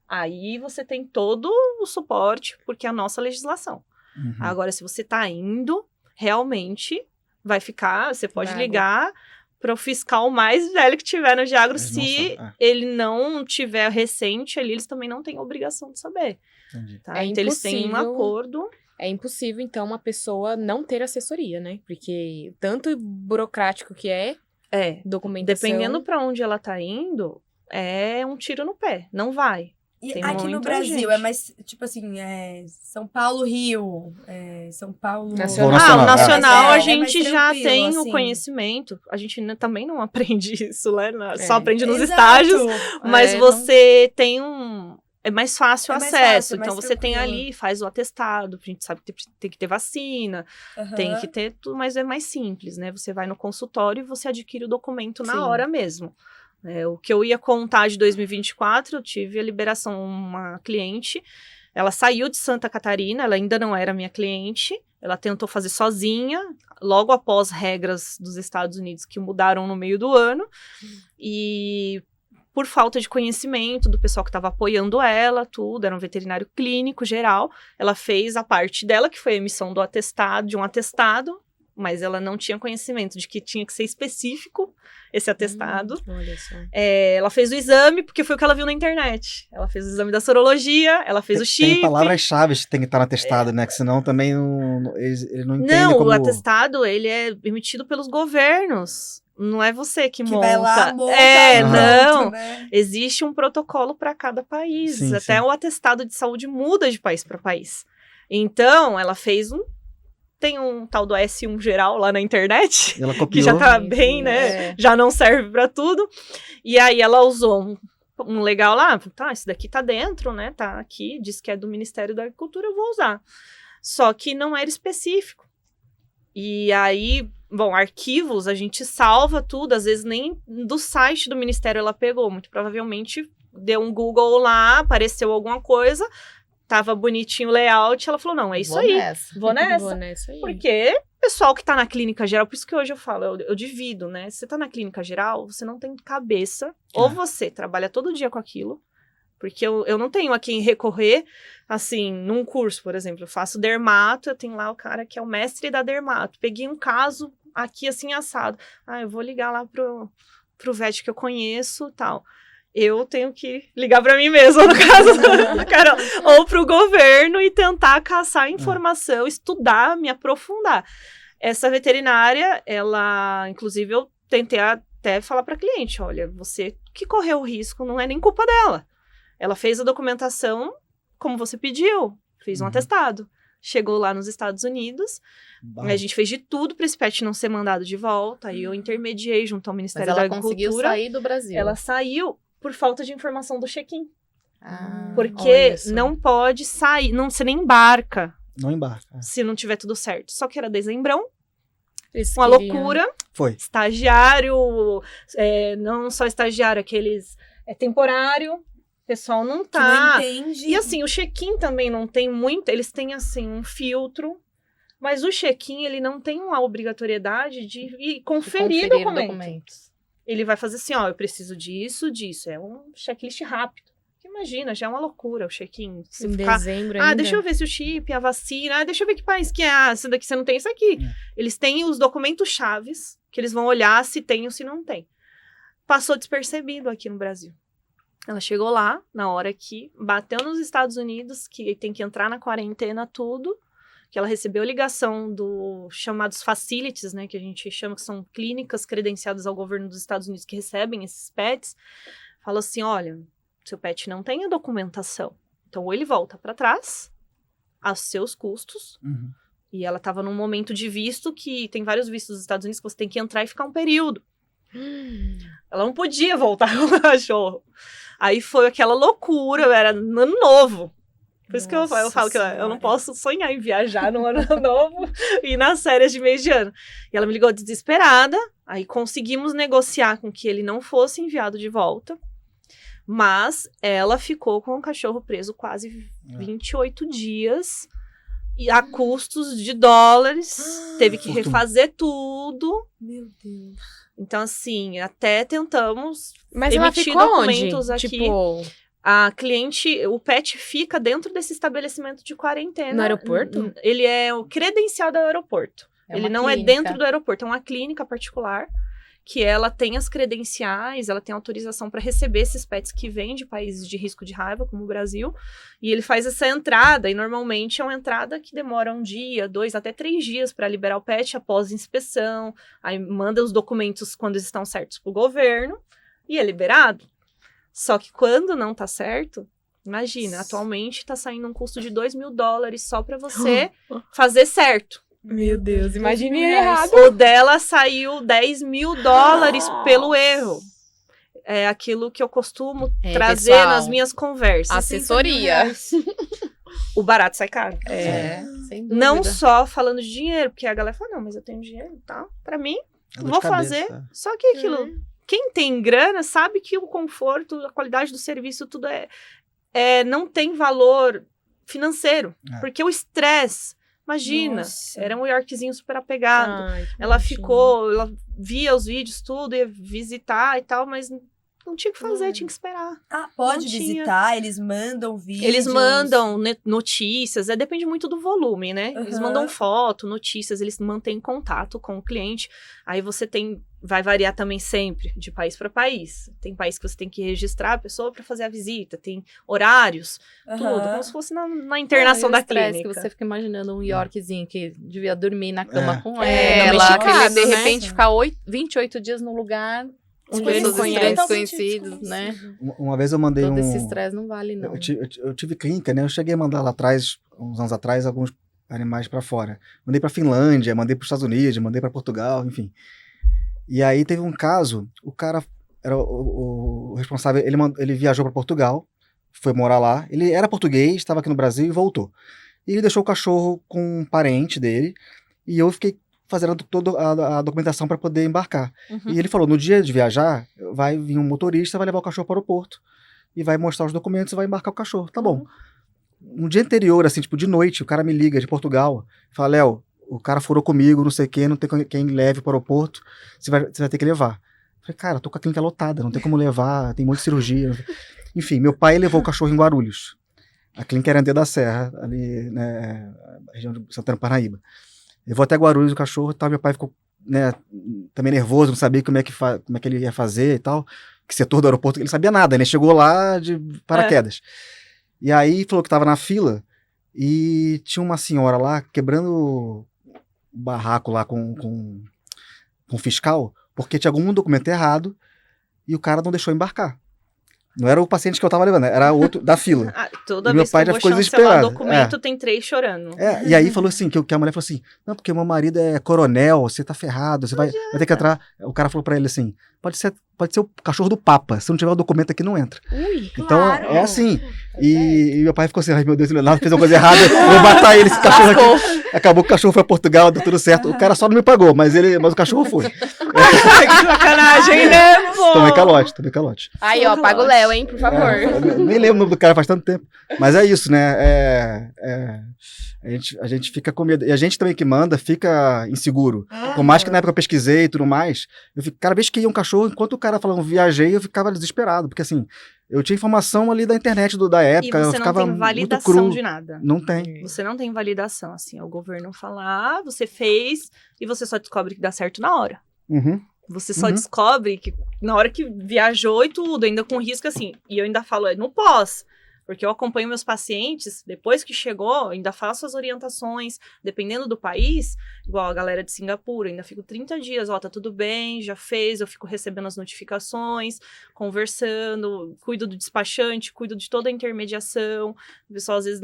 Aí você tem todo o suporte, porque é a nossa legislação. Agora, se você está indo, realmente vai ficar, você pode ligar para o fiscal mais velho que tiver no Diagro, se ele não tiver recente ali, eles também não têm obrigação de saber. Tá? Então, eles têm um acordo.
É impossível, então, uma pessoa não ter assessoria, né? Porque tanto burocrático que é, documentação...
Dependendo para onde ela tá indo, é um tiro no pé. Não vai.
E
Tem
aqui no
muita
Brasil
gente.
é mais, tipo assim, São Paulo, Rio, São Paulo...
Nacional.
O nacional
É,
a
é
gente
mais
já
tranquilo,
tem
assim.
o conhecimento. A gente também não aprende isso, né? Só aprende nos
Exato.
estágios. Mas
É,
você tem É mais fácil o
É mais
acesso.
fácil,
Então,
mais
você tem
tranquilo.
ali, faz o atestado. A gente sabe que tem que ter vacina, tem que ter tudo, mas é mais simples, né? Você vai no consultório e você adquire o documento na
Sim.
hora mesmo. O que eu ia contar de 2024, eu tive a liberação, uma cliente, ela saiu de Santa Catarina, ela ainda não era minha cliente, ela tentou fazer sozinha, logo após regras dos Estados Unidos que mudaram no meio do ano, e por falta de conhecimento do pessoal que estava apoiando ela, tudo, era um veterinário clínico geral, ela fez a parte dela, que foi a emissão do atestado, de um atestado, mas ela não tinha conhecimento de que tinha que ser específico esse atestado.
Olha só.
Ela fez o exame, porque foi o que ela viu na internet. Ela fez o exame da sorologia, ela fez o chip.
Tem palavras-chave que tem que estar no atestado, né? Que senão também ele não entende
Não,
como...
o atestado, ele é emitido pelos governos. Não é você que monta.
vai lá, monta,
não.
pronto, né?
Existe um protocolo para cada país.
Sim,
Até
sim.
o atestado de saúde muda de país para país. Então, ela fez tem um tal do S1 geral lá na internet,
Ela
que
copiou.
já tá
Sim,
bem,
sim,
né? Já não serve para tudo. E aí ela usou um legal lá, tá, esse daqui tá dentro, né? Tá aqui, diz que é do Ministério da Agricultura, eu vou usar. Só que não era específico. E aí, bom, arquivos, a gente salva tudo, às vezes nem do site do Ministério ela pegou, muito provavelmente deu um Google lá, apareceu alguma coisa, tava bonitinho o layout, ela falou, não, é isso
Vou
aí,
nessa.
vou nessa.
Vou nessa aí.
Porque o pessoal que tá na clínica geral, por isso que hoje eu falo, eu divido, né? Se você tá na clínica geral, você não tem cabeça, ou você trabalha todo dia com aquilo, porque eu não tenho a quem recorrer, assim, num curso, por exemplo, eu faço dermato, eu tenho lá o cara que é o mestre da dermato, peguei um caso aqui, assim, assado, eu vou ligar lá pro vet que eu conheço e tal. Eu tenho que ligar para mim mesma, no caso da Carol, ou para o governo e tentar caçar informação, estudar, me aprofundar. Essa veterinária, ela, inclusive, eu tentei até falar para cliente, olha, você que correu o risco, não é nem culpa dela. Ela fez a documentação como você pediu, fez um atestado. Chegou lá nos Estados Unidos, a gente fez de tudo para esse pet não ser mandado de volta, aí eu intermediei junto ao
Mas
Ministério da
ela
Agricultura.
conseguiu sair do Brasil.
Ela saiu por falta de informação do check-in.
Ah,
Porque
olha só.
não pode sair, você nem embarca
Não embarca.
se não tiver tudo certo. Só que era dezembrão,
Eles
uma
queriam-
loucura.
Foi.
Estagiário, não só estagiário, aqueles temporário, o pessoal não
Que não
tá.
entende.
E assim, o check-in também não tem muito, eles têm assim um filtro, mas o check-in ele não tem uma obrigatoriedade de ir conferir documentos. Ele vai fazer assim, eu preciso disso. É um checklist rápido. Imagina, já é uma loucura o check-in. Você
Em
ficar,
dezembro ainda.
deixa eu ver se o chip, a vacina, deixa eu ver que país que é. Esse daqui você não tem, isso aqui. Eles têm os documentos chaves, que eles vão olhar se tem ou se não tem. Passou despercebido aqui no Brasil. Ela chegou lá, na hora que bateu nos Estados Unidos, que tem que entrar na quarentena, tudo. Que ela recebeu ligação dos chamados facilities, né, que a gente chama que são clínicas credenciadas ao governo dos Estados Unidos que recebem esses pets, falou assim, olha, seu pet não tem a documentação, então ou ele volta para trás, aos seus custos, e ela estava num momento de visto que tem vários vistos dos Estados Unidos que você tem que entrar e ficar um período. Ela não podia voltar com o cachorro. Aí foi aquela loucura, era no ano novo. Por isso que eu falo que eu não posso sonhar em viajar no ano novo e nas férias de meio de ano. E ela me ligou desesperada, aí conseguimos negociar com que ele não fosse enviado de volta, mas ela ficou com o cachorro preso quase 28 dias, e a custos de dólares, teve que refazer tudo.
Meu Deus.
Então, assim, até tentamos
Mas ela
emitir
ficou onde?
documentos aqui.
Tipo,
A cliente, o pet fica dentro desse estabelecimento de quarentena.
No aeroporto?
Ele é o credencial do aeroporto.
É
Ele
uma
não
clínica.
é dentro do aeroporto, é uma clínica particular que ela tem as credenciais, ela tem autorização para receber esses pets que vêm de países de risco de raiva, como o Brasil, e ele faz essa entrada, e normalmente é uma entrada que demora 1 dia, 2, até 3 dias para liberar o pet após inspeção, aí manda os documentos quando eles estão certos para o governo, e é liberado. Só que quando não tá certo, imagina, atualmente tá saindo um custo de $2.000 só para você fazer certo.
meu Deus, imagine
R$2.000.
errado.
O dela saiu $10.000 pelo erro. É aquilo que eu costumo trazer
pessoal,
nas minhas conversas.
assessoria.
O barato sai caro.
Sem dúvida.
Não só falando de dinheiro, porque a galera fala, não, mas eu tenho dinheiro e tal. Pra mim,
É dor de
vou
cabeça.
fazer. Só que aquilo, quem tem grana sabe que o conforto, a qualidade do serviço, tudo não tem valor financeiro.
É.
Porque o estresse, imagina,
Nossa.
era um Yorkzinho super apegado.
Ai, que
Ela
bonitinho.
ficou, ela via os vídeos, tudo, ia visitar e tal, mas não tinha o que fazer, tinha que esperar.
Ah, pode
Não tinha.
visitar, eles mandam vídeos.
Eles mandam notícias, depende muito do volume, né? Eles
Aham.
mandam foto, notícias, eles mantêm contato com o cliente. Aí você vai variar também sempre, de país para país. Tem país que você tem que registrar a pessoa para fazer a visita, tem horários, tudo, como se fosse na internação
E o
da
estresse
clínica.
que você fica imaginando um Yorkzinho que devia dormir na cama
É.
com
É,
ela,
domesticado,
que ele, de
né?
repente ficar 28 dias no lugar onde
Ele
pessoas
não conhece.
desconhecidos, né?
Uma vez eu mandei
Todo esse
um...
estresse não vale, não.
Eu tive clínica, né? Eu cheguei a mandar lá atrás, uns anos atrás, alguns animais para fora. Mandei para Finlândia, mandei para os Estados Unidos, mandei para Portugal, enfim. E aí teve um caso, o cara era o responsável, ele viajou para Portugal, foi morar lá. Ele era português, estava aqui no Brasil e voltou. E ele deixou o cachorro com um parente dele e eu fiquei fazendo toda a documentação para poder embarcar.
Uhum.
E ele falou, no dia de viajar, vai vir um motorista, vai levar o cachorro para o aeroporto e vai mostrar os documentos e vai embarcar o cachorro. Tá bom. No dia anterior, assim, tipo, de noite, o cara me liga de Portugal, fala, Léo, o cara furou comigo, não sei quem, não tem quem leve para o aeroporto, você vai ter que levar. Eu falei, cara, eu tô com a clínica lotada, não tem como levar, tem um monte de cirurgia. Enfim, meu pai levou o cachorro em Guarulhos. A clínica era em Andeia da Serra, ali, né, região de Santana, Paraíba. Eu vou até Guarulhos, o cachorro e tal, meu pai ficou, né, também nervoso, não sabia como é que ele ia fazer e tal, que setor do aeroporto, ele não sabia nada, né, chegou lá de paraquedas. E aí falou que tava na fila e tinha uma senhora lá quebrando o barraco lá com o fiscal, porque tinha algum documento errado e o cara não deixou embarcar. Não era o paciente que eu tava levando, era outro da fila.
Toda
E meu
vez
pai
que eu
já
vou
ficou
chancelar o
desesperado.
documento, tem 3 chorando.
E aí falou assim, que a mulher falou assim, não, porque meu marido é coronel, você tá ferrado, você vai ter que entrar. O cara falou pra ele assim, pode ser o cachorro do Papa, se não tiver o documento aqui, não entra.
Ui,
Então,
Claro.
é assim. E meu pai ficou assim, ai meu Deus, o Leonardo fez uma coisa errada, eu vou matar ele, esse cachorro aqui. Acabou que o cachorro foi a Portugal, deu tudo certo. O cara só não me pagou, mas o cachorro foi.
Ai, que sacanagem, né, pô?
Tomei calote.
Aí, ó, paga o Léo, hein, por favor.
Eu nem lembro o nome do cara faz tanto tempo. Mas é isso, né? A gente fica com medo. E a gente também que manda fica inseguro. Por mais que na época eu pesquisei e tudo mais, cada vez que ia um cachorro, enquanto o cara falando viajei, eu ficava desesperado. Porque assim, eu tinha informação ali da internet da
E
época, eu
você não
ficava
tem
muito
validação
cru.
de nada.
Não tem.
Você não tem validação, assim, é o governo falar, você fez, e você só descobre que dá certo na hora.
Uhum.
Você só
Uhum.
descobre que na hora que viajou e tudo, ainda com risco, assim, e eu ainda falo, no pós, porque eu acompanho meus pacientes, depois que chegou, ainda faço as orientações, dependendo do país, igual a galera de Singapura, ainda fico 30 dias, ó, tá tudo bem, já fez, eu fico recebendo as notificações, conversando, cuido do despachante, cuido de toda a intermediação, o pessoal às vezes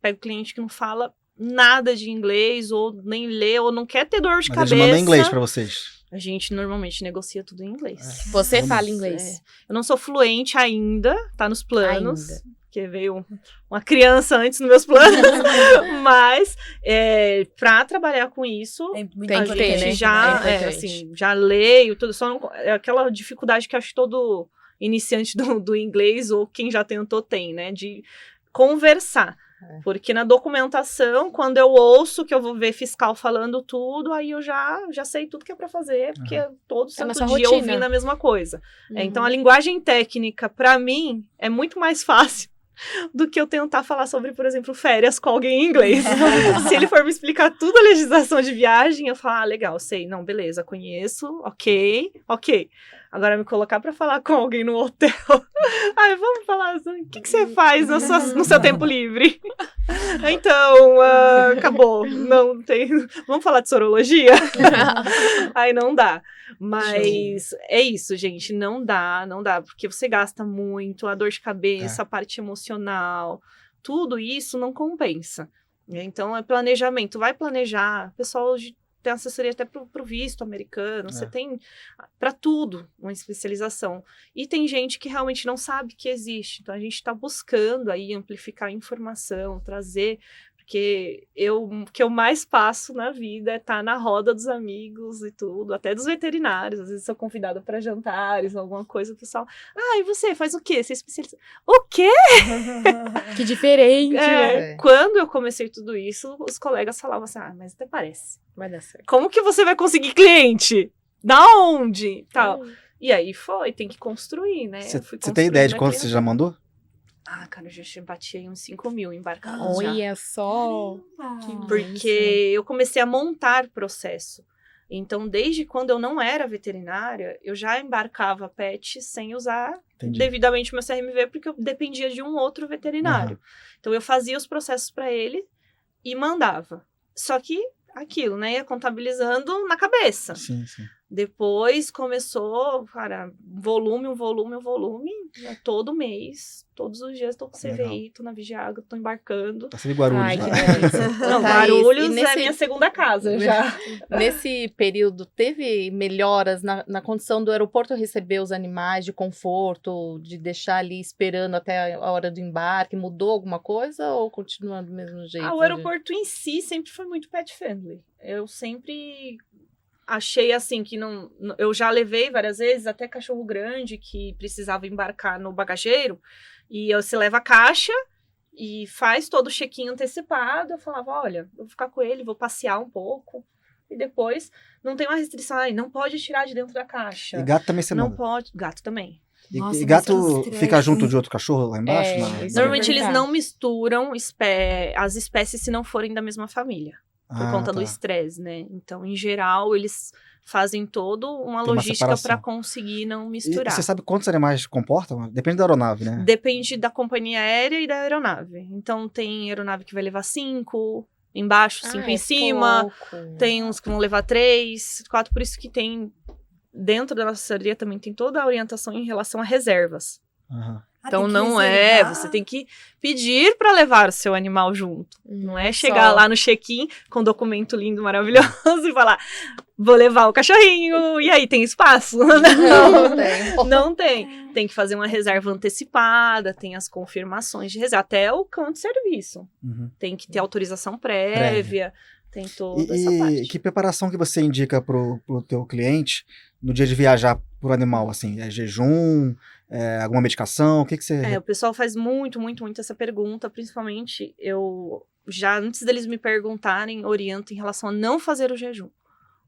pega o cliente que não fala nada de inglês, ou nem lê, ou não quer ter dor de
Mas
cabeça.
eles mandam inglês pra vocês.
A gente normalmente negocia tudo em inglês.
Você
Vamos.
fala inglês?
É. Eu não sou fluente ainda, tá nos planos.
Ainda.
Porque veio uma criança antes nos meus planos. Mas, pra trabalhar com isso,
É muito
Tem que ter,
a
importante,
né?
gente já,
É importante.
assim, já leio tudo. Só não, é aquela dificuldade que acho que todo iniciante do inglês, ou quem já tentou tem, né? De conversar. Porque na documentação, quando eu ouço que eu vou ver fiscal falando tudo, aí eu já sei tudo que é pra fazer, porque todo santo
nossa
dia
rotina.
ouvindo a mesma coisa.
Uhum.
Então, a linguagem técnica, pra mim, é muito mais fácil do que eu tentar falar sobre, por exemplo, férias com alguém em inglês. Se ele for me explicar tudo a legislação de viagem, eu falo, legal, sei, não, beleza, conheço, ok. Agora, me colocar pra falar com alguém no hotel, aí vamos falar assim, o que você faz no seu tempo livre? Então, acabou, não tem, vamos falar de sorologia? Aí não dá. Mas é isso, gente, não dá, porque você gasta muito, a dor de cabeça, a parte emocional, tudo isso não compensa. Então, é planejamento, vai planejar, o pessoal tem assessoria até pro visto americano, você tem para tudo uma especialização. E tem gente que realmente não sabe que existe, então a gente está buscando aí amplificar a informação, trazer, porque o que eu mais passo na vida é estar na roda dos amigos e tudo, até dos veterinários. Às vezes sou convidada para jantares, alguma coisa, o pessoal, e você faz o quê? Você é especialista? O quê?
Que diferente, né?
Quando eu comecei tudo isso, os colegas falavam assim, mas até parece.
Vai dar certo.
Como que você vai conseguir cliente? Da onde? Tal. E aí tem que construir, né?
Você tem ideia de quanto você já mandou?
Cara, eu já bati aí uns 5.000 embarcados já.
Olha só.
Porque eu comecei a montar processo. Então, desde quando eu não era veterinária, eu já embarcava pet sem usar devidamente o meu CRMV, porque eu dependia de um outro veterinário. Então, eu fazia os processos para ele e mandava. Só que aquilo, né? Ia contabilizando na cabeça.
Sim.
Depois começou, cara, um volume, todo mês, todos os dias tô com CVI, tô na Vigiaga, tô embarcando.
Tá sendo Guarulhos.
Ai, que
né?
delícia.
Não,
Thaís,
Guarulhos
e nesse-
é minha segunda casa já.
Nesse período, teve melhoras na condição do aeroporto receber os animais, de conforto, de deixar ali esperando até a hora do embarque? Mudou alguma coisa ou continua do mesmo jeito?
O aeroporto em si sempre foi muito pet friendly. Eu sempre achei assim que não. Eu já levei várias vezes até cachorro grande que precisava embarcar no bagageiro e você leva a caixa e faz todo o check-in antecipado. Eu falava, olha, eu vou ficar com ele, vou passear um pouco e depois não tem uma restrição, não pode tirar de dentro da caixa.
E gato também você
Não
manda.
pode, gato também.
Nossa,
E
mas
gato
que estresse.
fica junto de outro cachorro lá embaixo?
Isso
Normalmente eles
perguntar.
não misturam as espécies se não forem da mesma família. Por conta do estresse, né? Então, em geral, eles fazem toda uma
Tem uma
logística
separação.
para conseguir não
E
misturar.
você sabe quantos animais comportam? Depende da aeronave, né?
Depende da companhia aérea e da aeronave. Então, tem aeronave que vai levar 5, embaixo 5 em cima. Tem uns que vão levar 3, 4. Por isso que tem, dentro da nossa assessoria também tem toda a orientação em relação a reservas.
Aham.
Então,
tem que
não
reservar.
você tem que pedir para levar o seu animal junto. Não é chegar lá no check-in com um documento lindo, maravilhoso e falar, vou levar o cachorrinho, e aí tem espaço? Não tem. Tem que fazer uma reserva antecipada, tem as confirmações de reserva, até o cão de serviço.
Uhum.
Tem que ter autorização prévia, tem toda essa
E
parte.
que preparação que você indica pro teu cliente no dia de viajar pro animal, assim? É jejum? É alguma medicação? O que você...
O pessoal faz muito essa pergunta, principalmente eu já antes deles me perguntarem, oriento em relação a não fazer o jejum,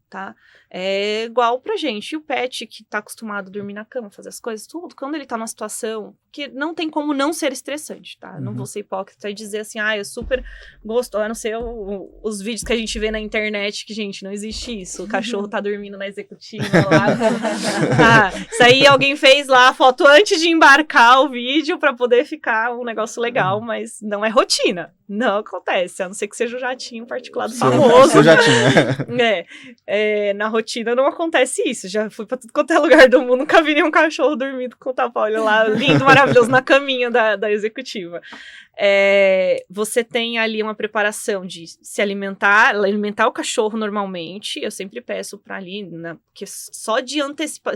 tá? É igual pra gente, e o pet que tá acostumado a dormir na cama, fazer as coisas, tudo, quando ele tá numa situação que não tem como não ser estressante, tá? Não vou ser hipócrita e dizer assim, eu super gosto, a não ser os vídeos que a gente vê na internet, que, gente, não existe isso, o cachorro tá dormindo na executiva lá. Isso aí alguém fez lá a foto antes de embarcar o vídeo pra poder ficar um negócio legal, mas não é rotina. Não acontece, a não ser que seja um jatinho particulado
Sim,
famoso.
eu já tinha.
Na rotina não acontece isso. Já fui pra tudo quanto é lugar do mundo, nunca vi nenhum cachorro dormindo com o tapa-olho lá, lindo, maravilhoso, na caminha da executiva. Você tem ali uma preparação de se alimentar o cachorro normalmente. Eu sempre peço pra ali, porque só de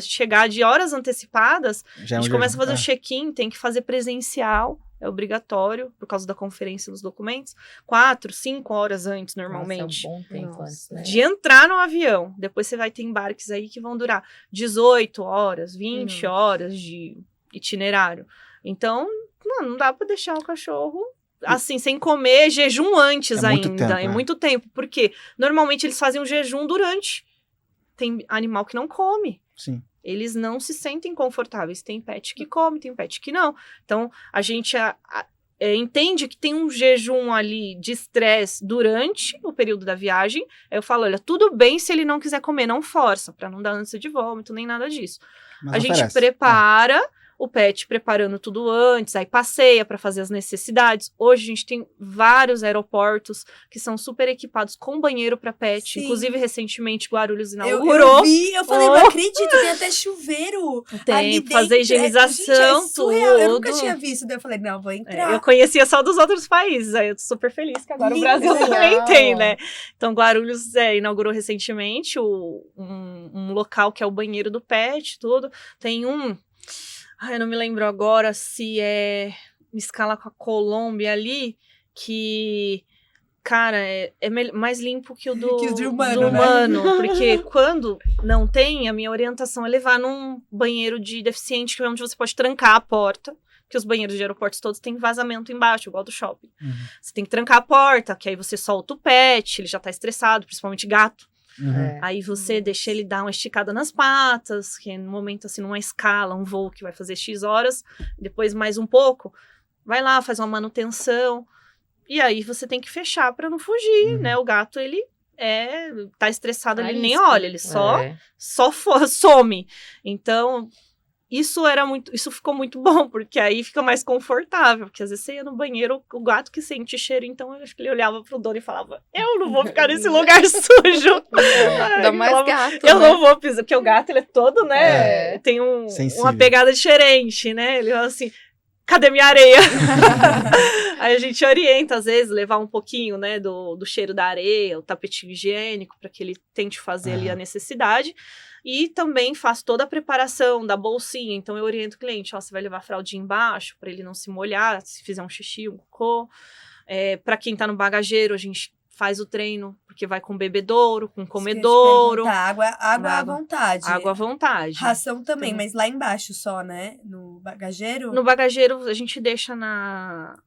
chegar de horas antecipadas,
Já
a
é um
gente começa a fazer o
jejum.
check-in, tem que fazer presencial, é obrigatório, por causa da conferência dos documentos, 4, 5 horas antes, normalmente.
Nossa, é um bom tempo
Nossa.
antes, né?
De entrar no avião. Depois você vai ter embarques aí que vão durar 18 horas, 20 horas de itinerário. Então, não dá pra deixar o cachorro assim, sem comer, jejum antes
É muito
ainda.
tempo,
É
é.
muito tempo. Porque normalmente eles fazem um jejum durante. Tem animal que não come.
Sim.
Eles não se sentem confortáveis. Tem pet que come, tem pet que não. Então, a gente entende que tem um jejum ali de estresse durante o período da viagem. Aí eu falo, olha, tudo bem se ele não quiser comer, não força, pra não dar ânsia de vômito, nem nada disso.
Mas
A gente
oferece.
prepara, o pet preparando tudo antes, aí passeia para fazer as necessidades. Hoje a gente tem vários aeroportos que são super equipados com banheiro para pet.
Sim.
Inclusive, recentemente, Guarulhos
Eu
inaugurou.
vi, eu falei, não acredito, tem até chuveiro. ali
Tem, fazer
dentro.
higienização,
Gente, é surreal. Eu nunca
tudo.
tinha visto, daí eu falei, não, vou entrar.
Eu conhecia só dos outros países, aí eu tô super feliz que agora
Lindo,
o Brasil
legal.
também tem, né? Então, Guarulhos inaugurou recentemente um local que é o banheiro do pet, tudo. Tem eu não me lembro agora se é escala com a Colômbia ali, que, cara, mais limpo que o
Que o de humano,
do
né?
humano, porque quando não tem, a minha orientação é levar num banheiro de deficiente, que é onde você pode trancar a porta, porque os banheiros de aeroportos todos têm vazamento embaixo, igual do shopping.
Uhum.
Você tem que trancar a porta, que aí você solta o pet, ele já tá estressado, principalmente gato.
Uhum.
Aí você deixa ele dar uma esticada nas patas, que no momento, assim, numa escala, um voo que vai fazer X horas, depois mais um pouco, vai lá, faz uma manutenção, e aí você tem que fechar pra não fugir,
Uhum.
né? O gato, ele tá estressado, ele nem
Arisco.
olha, ele só
É.
some. Então, isso ficou muito bom, porque aí fica mais confortável, porque às vezes você ia no banheiro, o gato que sente cheiro, então eu acho que ele olhava pro dono e falava, eu não vou ficar nesse lugar sujo.
Ainda mais
Falava,
gato,
eu
né?
não vou pisar, porque o gato, ele é todo, né,
É.
tem
Sensível.
uma pegada diferente, né, ele fala assim, cadê minha areia? Aí a gente orienta, às vezes, levar um pouquinho, né, do cheiro da areia, o tapetinho higiênico, para que ele tente fazer ali a necessidade. E também faço toda a preparação da bolsinha. Então, eu oriento o cliente, você vai levar a fraldinha embaixo, para ele não se molhar, se fizer um xixi, um cocô. Para quem tá no bagageiro, a gente faz o treino, porque vai com bebedouro, com comedouro.
Água à
Água.
vontade.
Água à vontade.
Ração também,
Então-
mas lá embaixo só, né? No bagageiro.
No bagageiro, a gente deixa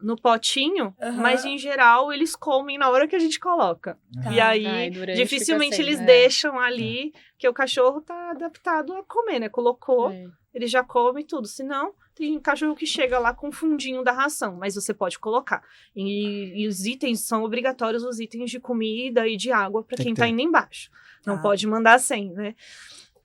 no potinho,
Aham.
mas em geral eles comem na hora que a gente coloca.
Tá.
E aí,
Ai, durante
dificilmente
fica sem,
eles
né?
deixam ali, que o cachorro tá adaptado a comer, né? Colocou,
É.
ele já come tudo. Senão, tem cachorro que chega lá com o fundinho da ração, mas você pode colocar. E os itens são obrigatórios, os itens de comida e de água para
Tem
quem
que
tá
ter.
indo embaixo. Não
Tá.
pode mandar sem, né?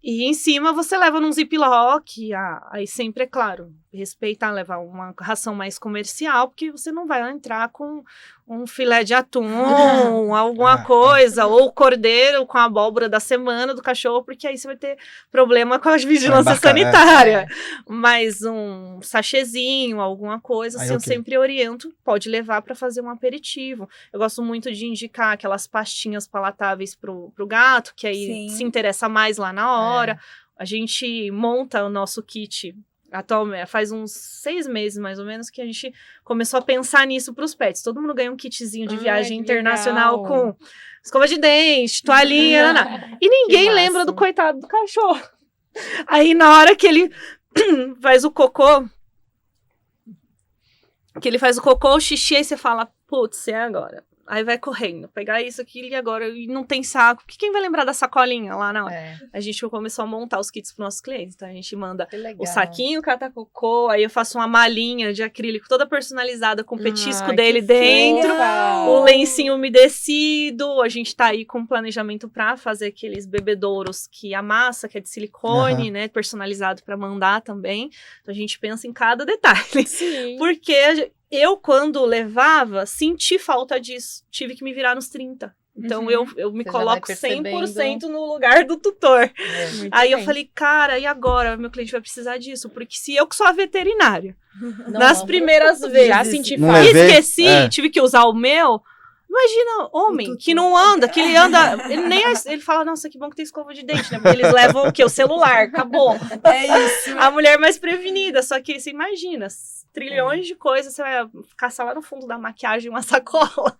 E em cima você leva num ziplock, aí sempre, é claro, respeitar, levar uma ração mais comercial, porque você não vai entrar com um filé de atum, alguma coisa, ou cordeiro com a abóbora da semana do cachorro, porque aí você vai ter problema com a vigilância
embarcar,
sanitária. Mas um sachêzinho, alguma coisa,
Aí,
assim, eu
ok.
sempre oriento, pode levar para fazer um aperitivo. Eu gosto muito de indicar aquelas pastinhas palatáveis pro gato, que aí
Sim.
se interessa mais lá na hora. A gente monta o nosso kit atualmente, faz uns 6 meses mais ou menos que a gente começou a pensar nisso para os pets. Todo mundo ganha um kitzinho de
Ai,
viagem
que
internacional
legal.
com escova de dente, toalhinha, e ninguém
Que
lembra
massa.
do coitado do cachorro. Aí na hora que ele faz o cocô, o xixi, aí você fala, putz, é agora. Aí vai correndo, pegar isso, aquilo e agora, e não tem saco. Quem vai lembrar da sacolinha lá na hora?
É,
A gente começou a montar os kits para nossos clientes. Então a gente manda
que legal.
o saquinho catacocô, aí eu faço uma malinha de acrílico toda personalizada com o petisco
Ai,
dele
que
dentro.
fofa.
O lencinho umedecido, a gente tá aí com um planejamento para fazer aqueles bebedouros que a massa, que é de silicone, né, personalizado para mandar também. Então a gente pensa em cada detalhe.
Sim.
Porque Eu, quando levava, senti falta disso. Tive que me virar nos 30. Então, eu me
Você já
coloco
vai
100% no lugar do tutor.
Muito
Aí eu
bem.
falei, cara, e agora? Meu cliente vai precisar disso. Porque se eu que sou a veterinária,
Não,
nas
não.
primeiras vezes,
Já senti
Não
falta.
levei?
esqueci, tive que usar o meu. Imagina, homem,
tutor.
que não anda, que ele anda. Ele fala, nossa, que bom que tem escova de dente, né? Porque eles levam o quê? O celular, acabou.
É isso.
A mulher mais prevenida, só que você imagina, trilhões de coisas, você vai caçar lá no fundo da maquiagem uma sacola.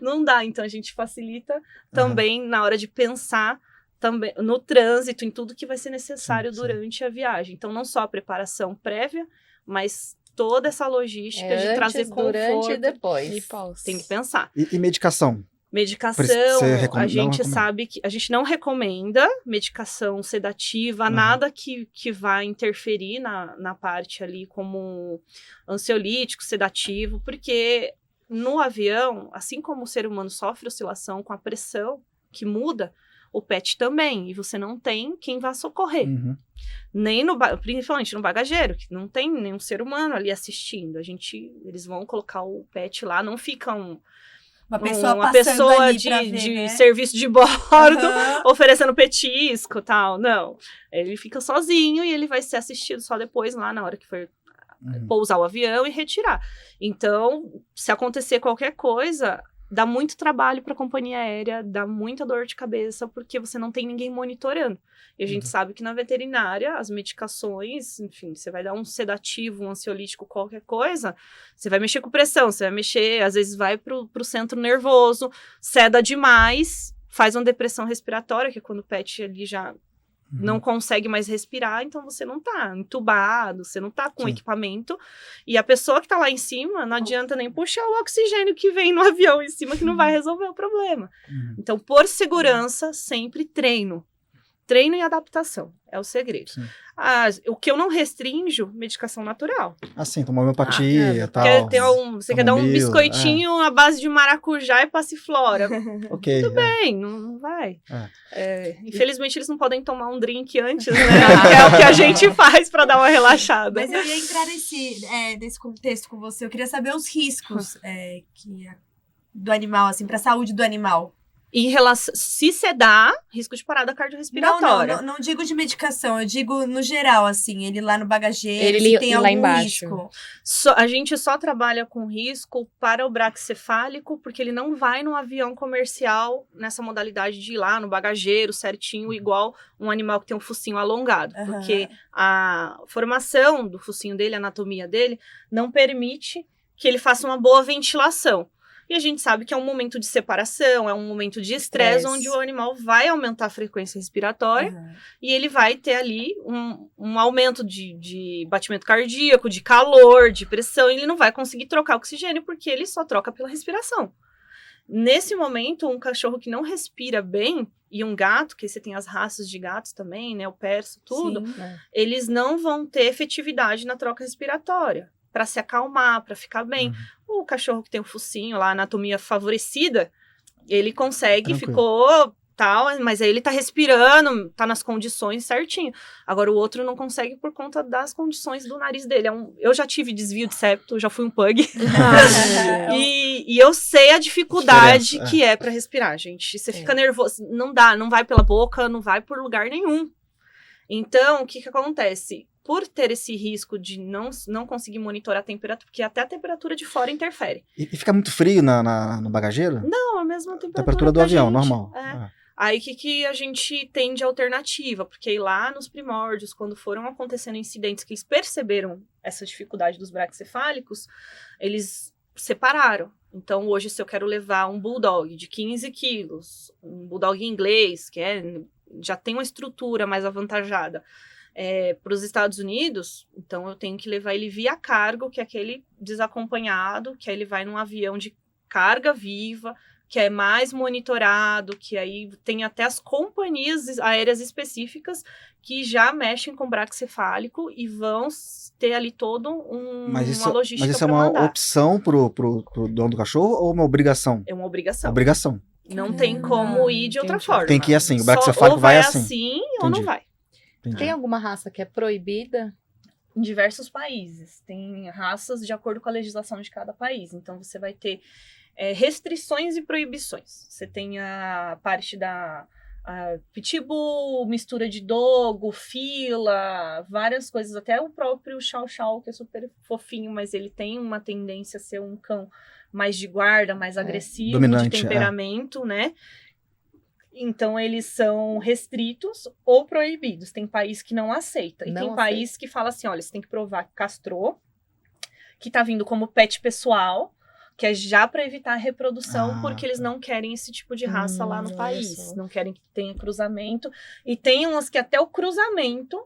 Não dá, então a gente facilita também na hora de pensar também no trânsito, em tudo que vai ser necessário
Sim, sim.
durante a viagem. Então, não só a preparação prévia, mas toda essa logística de
Antes,
trazer
durante
conforto.
e depois.
E pós.
Tem que pensar.
E medicação?
Medicação,
Você
a
não
gente
recomenda?
sabe que a gente não recomenda medicação sedativa,
Uhum.
nada que vá interferir na parte ali como ansiolítico, sedativo, porque no avião, assim como o ser humano sofre oscilação com a pressão que muda, o pet também, e você não tem quem vá socorrer.
Uhum.
Nem principalmente no bagageiro, que não tem nenhum ser humano ali assistindo. Eles vão colocar o pet lá, não ficam
Uma pessoa
uma
passando
pessoa
ali
de,
pra ver,
de
né?
serviço de bordo
Aham.
oferecendo petisco e tal. Não. Ele fica sozinho e ele vai ser assistido só depois, lá na hora que for
Uhum.
pousar o avião e retirar. Então, se acontecer qualquer coisa, dá muito trabalho para a companhia aérea, dá muita dor de cabeça, porque você não tem ninguém monitorando. E a gente sabe que na veterinária, as medicações, enfim, você vai dar um sedativo, um ansiolítico, qualquer coisa, você vai mexer com pressão, você vai mexer, às vezes vai pro centro nervoso, seda demais, faz uma depressão respiratória, que é quando o pet ali já não consegue mais respirar, então você não tá entubado, você não tá com
Sim.
equipamento, e a pessoa que tá lá em cima, não adianta nem puxar o oxigênio que vem no avião em cima, que não vai resolver o problema.
Uhum.
Então, por segurança, sempre treino. Treino e adaptação, é o segredo.
Sim.
O que eu não restringo, medicação natural.
Assim, tomar homeopatia e tal.
Você quer dar um
camomila,
biscoitinho à base de maracujá e passiflora.
Ok.
Tudo bem, não vai.
É.
Infelizmente, eles não podem tomar um drink antes, né? Que é o que a gente faz para dar uma relaxada.
Mas eu ia entrar nesse contexto com você. Eu queria saber os riscos do animal, assim, para a saúde do animal.
Em relação, se sedar, risco de parada cardiorrespiratória.
Não digo de medicação, eu digo no geral, assim, ele lá no bagageiro,
Ele
se tem
lá
algum
embaixo.
risco.
A gente só trabalha com risco para o braquicefálico, porque ele não vai num avião comercial nessa modalidade de ir lá no bagageiro certinho, igual um animal que tem um focinho alongado.
Aham.
Porque a formação do focinho dele, a anatomia dele, não permite que ele faça uma boa ventilação. E a gente sabe que é um momento de separação, é um momento de estresse, onde o animal vai aumentar a frequência respiratória e ele vai ter ali um aumento de batimento cardíaco, de calor, de pressão, e ele não vai conseguir trocar oxigênio porque ele só troca pela respiração. Nesse momento, um cachorro que não respira bem e um gato, que você tem as raças de gatos também, né, o persa, tudo, eles não vão ter efetividade na troca respiratória para se acalmar, para ficar bem. O cachorro que tem o focinho lá, a anatomia favorecida, ele consegue,
Tranquilo.
ficou tal, mas aí ele tá respirando, tá nas condições certinho. Agora o outro não consegue por conta das condições do nariz dele. Eu já tive desvio de septo, já fui um pug. E eu sei a dificuldade que é para respirar, gente. Você fica nervoso, não dá, não vai pela boca, não vai por lugar nenhum. Então, o que acontece? Por ter esse risco de não conseguir monitorar a temperatura, porque até a temperatura de fora interfere.
E fica muito frio no bagageiro?
Não, a mesma temperatura,
Temperatura do
da
avião,
gente.
normal.
Aí, o que a gente tem de alternativa? Porque lá nos primórdios, quando foram acontecendo incidentes que eles perceberam essa dificuldade dos braquicefálicos, eles separaram. Então, hoje, se eu quero levar um bulldog de 15 quilos, um bulldog inglês, que já tem uma estrutura mais avantajada, para os Estados Unidos, então eu tenho que levar ele via cargo, que é aquele desacompanhado, que aí ele vai num avião de carga viva, que é mais monitorado, que aí tem até as companhias aéreas específicas que já mexem com braquicefálico e vão ter ali todo uma logística.
Mas isso é uma opção pro dono do cachorro ou uma obrigação?
É uma obrigação.
Obrigação.
Não tem como ir de outra forma.
Tem que ir assim, o
Só
braquicefálico
ou
vai
assim. Ou não
Entendi.
vai.
Entendi.
Tem alguma raça que é proibida?
em diversos países. Tem raças de acordo com a legislação de cada país. Então, você vai ter restrições e proibições. Você tem a parte da pitbull, mistura de dogo, fila, várias coisas. Até o próprio chow chow, que é super fofinho, mas ele tem uma tendência a ser um cão mais de guarda, mais agressivo,
dominante,
de temperamento, né? Então, eles são restritos ou proibidos. Tem país que não aceita. E
Não
tem
aceita.
país que fala assim, olha, você tem que provar que castrou, que tá vindo como pet pessoal, que é já para evitar a reprodução, porque eles não querem esse tipo de raça lá no
olha
país.
só.
Não querem que tenha cruzamento. E tem umas que até o cruzamento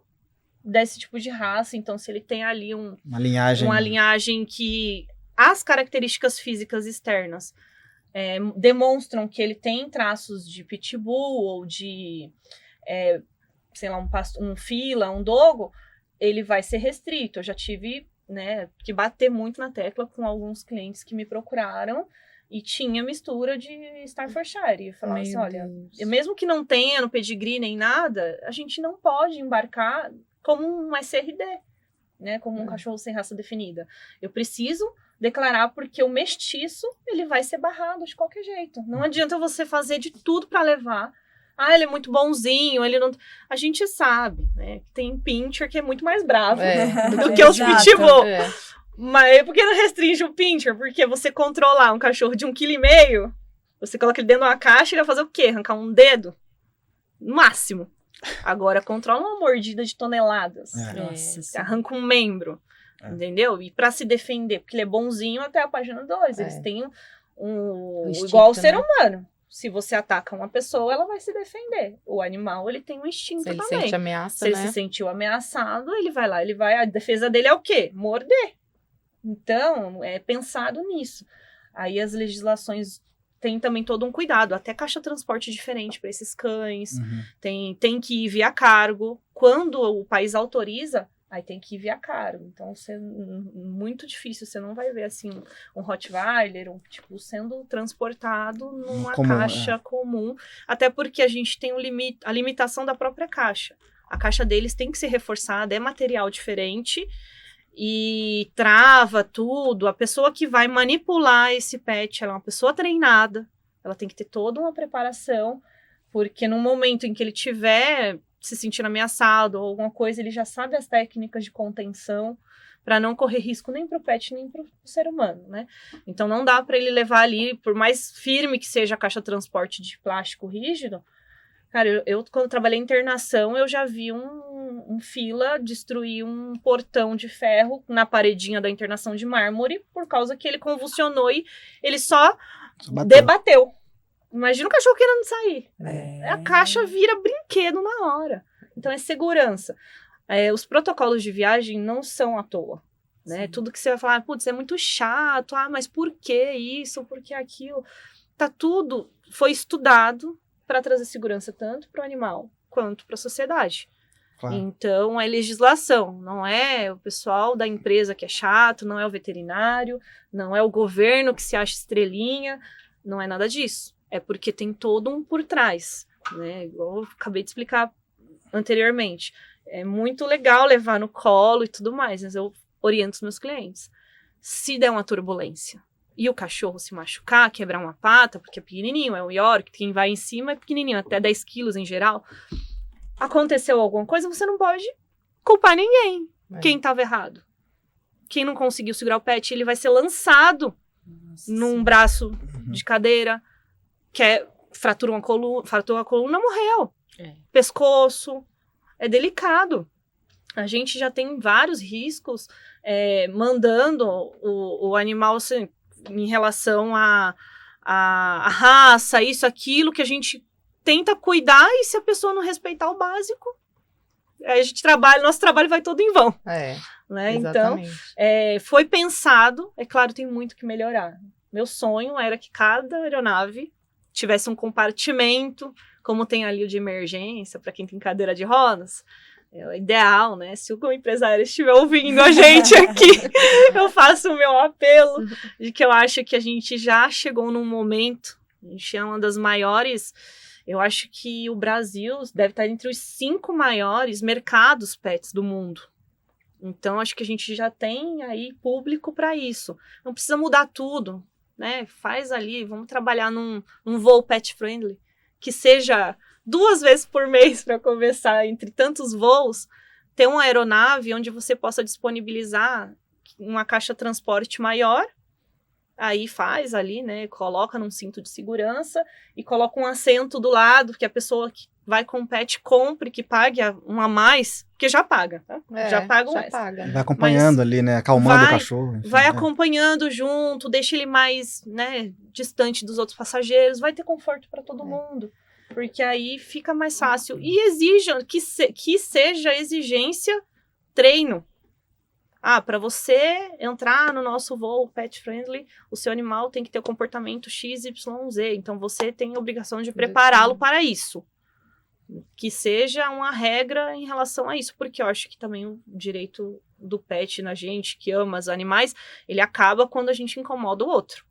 desse tipo de raça. Então, se ele tem ali
Uma linhagem.
que as características físicas externas demonstram que ele tem traços de pitbull ou de, sei lá, um fila, um dogo, ele vai ser restrito. Eu já tive, né, que bater muito na tecla com alguns clientes que me procuraram e tinha mistura de Staffordshire. Eu falava assim, olha, mesmo que não tenha no pedigree nem nada, a gente não pode embarcar como um SRD, né, como um cachorro sem raça definida. Eu preciso declarar porque o mestiço, ele vai ser barrado de qualquer jeito. Não adianta você fazer de tudo para levar. Ah, ele é muito bonzinho, ele não... A gente sabe, né, que tem pincher que é muito mais bravo do que os
Exato.
pitbull.
É.
Mas por que não restringe o pincher? Porque você controlar um cachorro de 1,5 kg, você coloca ele dentro de uma caixa e vai fazer o quê? Arrancar um dedo? No máximo. Agora, controla uma mordida de toneladas.
Nossa,
Arranca um membro. Entendeu? E pra se defender, porque ele é bonzinho até a página 2. Eles têm
instinto,
igual o ser
né?
humano. Se você ataca uma pessoa, ela vai se defender. O animal, ele tem um instinto
Se ele
também.
sente ameaça,
Se ele
né?
se sentiu ameaçado, ele vai lá, a defesa dele é o quê? Morder. Então, é pensado nisso. Aí as legislações têm também todo um cuidado, até caixa transporte diferente para esses cães, tem que ir via cargo. Quando o país autoriza, aí tem que ir via cargo. Então, muito difícil, você não vai ver assim um Rottweiler, um pitbull sendo transportado numa caixa comum, até porque a gente tem a limitação da própria caixa. A caixa deles tem que ser reforçada, é material diferente e trava tudo. A pessoa que vai manipular esse pet, ela é uma pessoa treinada, ela tem que ter toda uma preparação, porque no momento em que ele tiver se sentindo ameaçado ou alguma coisa, ele já sabe as técnicas de contenção para não correr risco nem para o pet nem para o ser humano, né? Então não dá para ele levar ali, por mais firme que seja a caixa de transporte de plástico rígido. Cara, eu quando trabalhei em internação, eu já vi um fila destruir um portão de ferro na paredinha da internação de mármore por causa que ele convulsionou e ele só debateu. Imagina o cachorro querendo sair. A caixa vira brinquedo na hora. Então é segurança. Os protocolos de viagem não são à toa. Né? Tudo que você vai falar, putz, é muito chato. Ah, mas por que isso? Por que aquilo? Foi estudado para trazer segurança tanto para o animal quanto para a sociedade.
Claro.
Então, é legislação, não é o pessoal da empresa que é chato, não é o veterinário, não é o governo que se acha estrelinha, não é nada disso. É porque tem todo um por trás, né? Igual eu acabei de explicar anteriormente. É muito legal levar no colo e tudo mais, mas eu oriento os meus clientes. Se der uma turbulência e o cachorro se machucar, quebrar uma pata, porque é pequenininho, é o York, quem vai em cima é pequenininho, até 10 quilos em geral. Aconteceu alguma coisa, você não pode culpar ninguém. Quem estava errado? Quem não conseguiu segurar o pet, ele vai ser lançado num braço de cadeira, fraturou a coluna, morreu. Pescoço, é delicado. A gente já tem vários riscos mandando o animal assim, em relação à raça, isso, aquilo, que a gente tenta cuidar, e se a pessoa não respeitar o básico, nosso trabalho vai todo em vão. Né? Então, foi pensado, é claro, tem muito que melhorar. Meu sonho era que cada aeronave tivesse um compartimento, como tem ali o de emergência, para quem tem cadeira de rodas. É o ideal, né? Se o empresário estiver ouvindo a gente aqui, eu faço o meu apelo de que eu acho que a gente já chegou num momento, a gente é uma das maiores, eu acho que o Brasil deve estar entre os 5 maiores mercados pets do mundo. Então, acho que a gente já tem aí público para isso. Não precisa mudar tudo, né? Faz ali, vamos trabalhar num voo pet friendly, que seja 2 vezes por mês para começar, entre tantos voos, ter uma aeronave onde você possa disponibilizar uma caixa transporte maior, aí faz ali, né, coloca num cinto de segurança e coloca um assento do lado, que a pessoa que vai com o pet compre, que pague um a mais, porque já paga, tá? Já paga um
já
extra.
paga.
Vai acompanhando ali, né? Acalmando o cachorro. Enfim,
Vai
né?
acompanhando junto, deixa ele mais, né, distante dos outros passageiros, vai ter conforto para todo mundo. Porque aí fica mais fácil. E exijam que seja exigência treino. Para você entrar no nosso voo pet friendly, o seu animal tem que ter o comportamento XYZ. Então, você tem a obrigação de prepará-lo para isso. Que seja uma regra em relação a isso. Porque eu acho que também o direito do pet na gente, que ama os animais, ele acaba quando a gente incomoda o outro.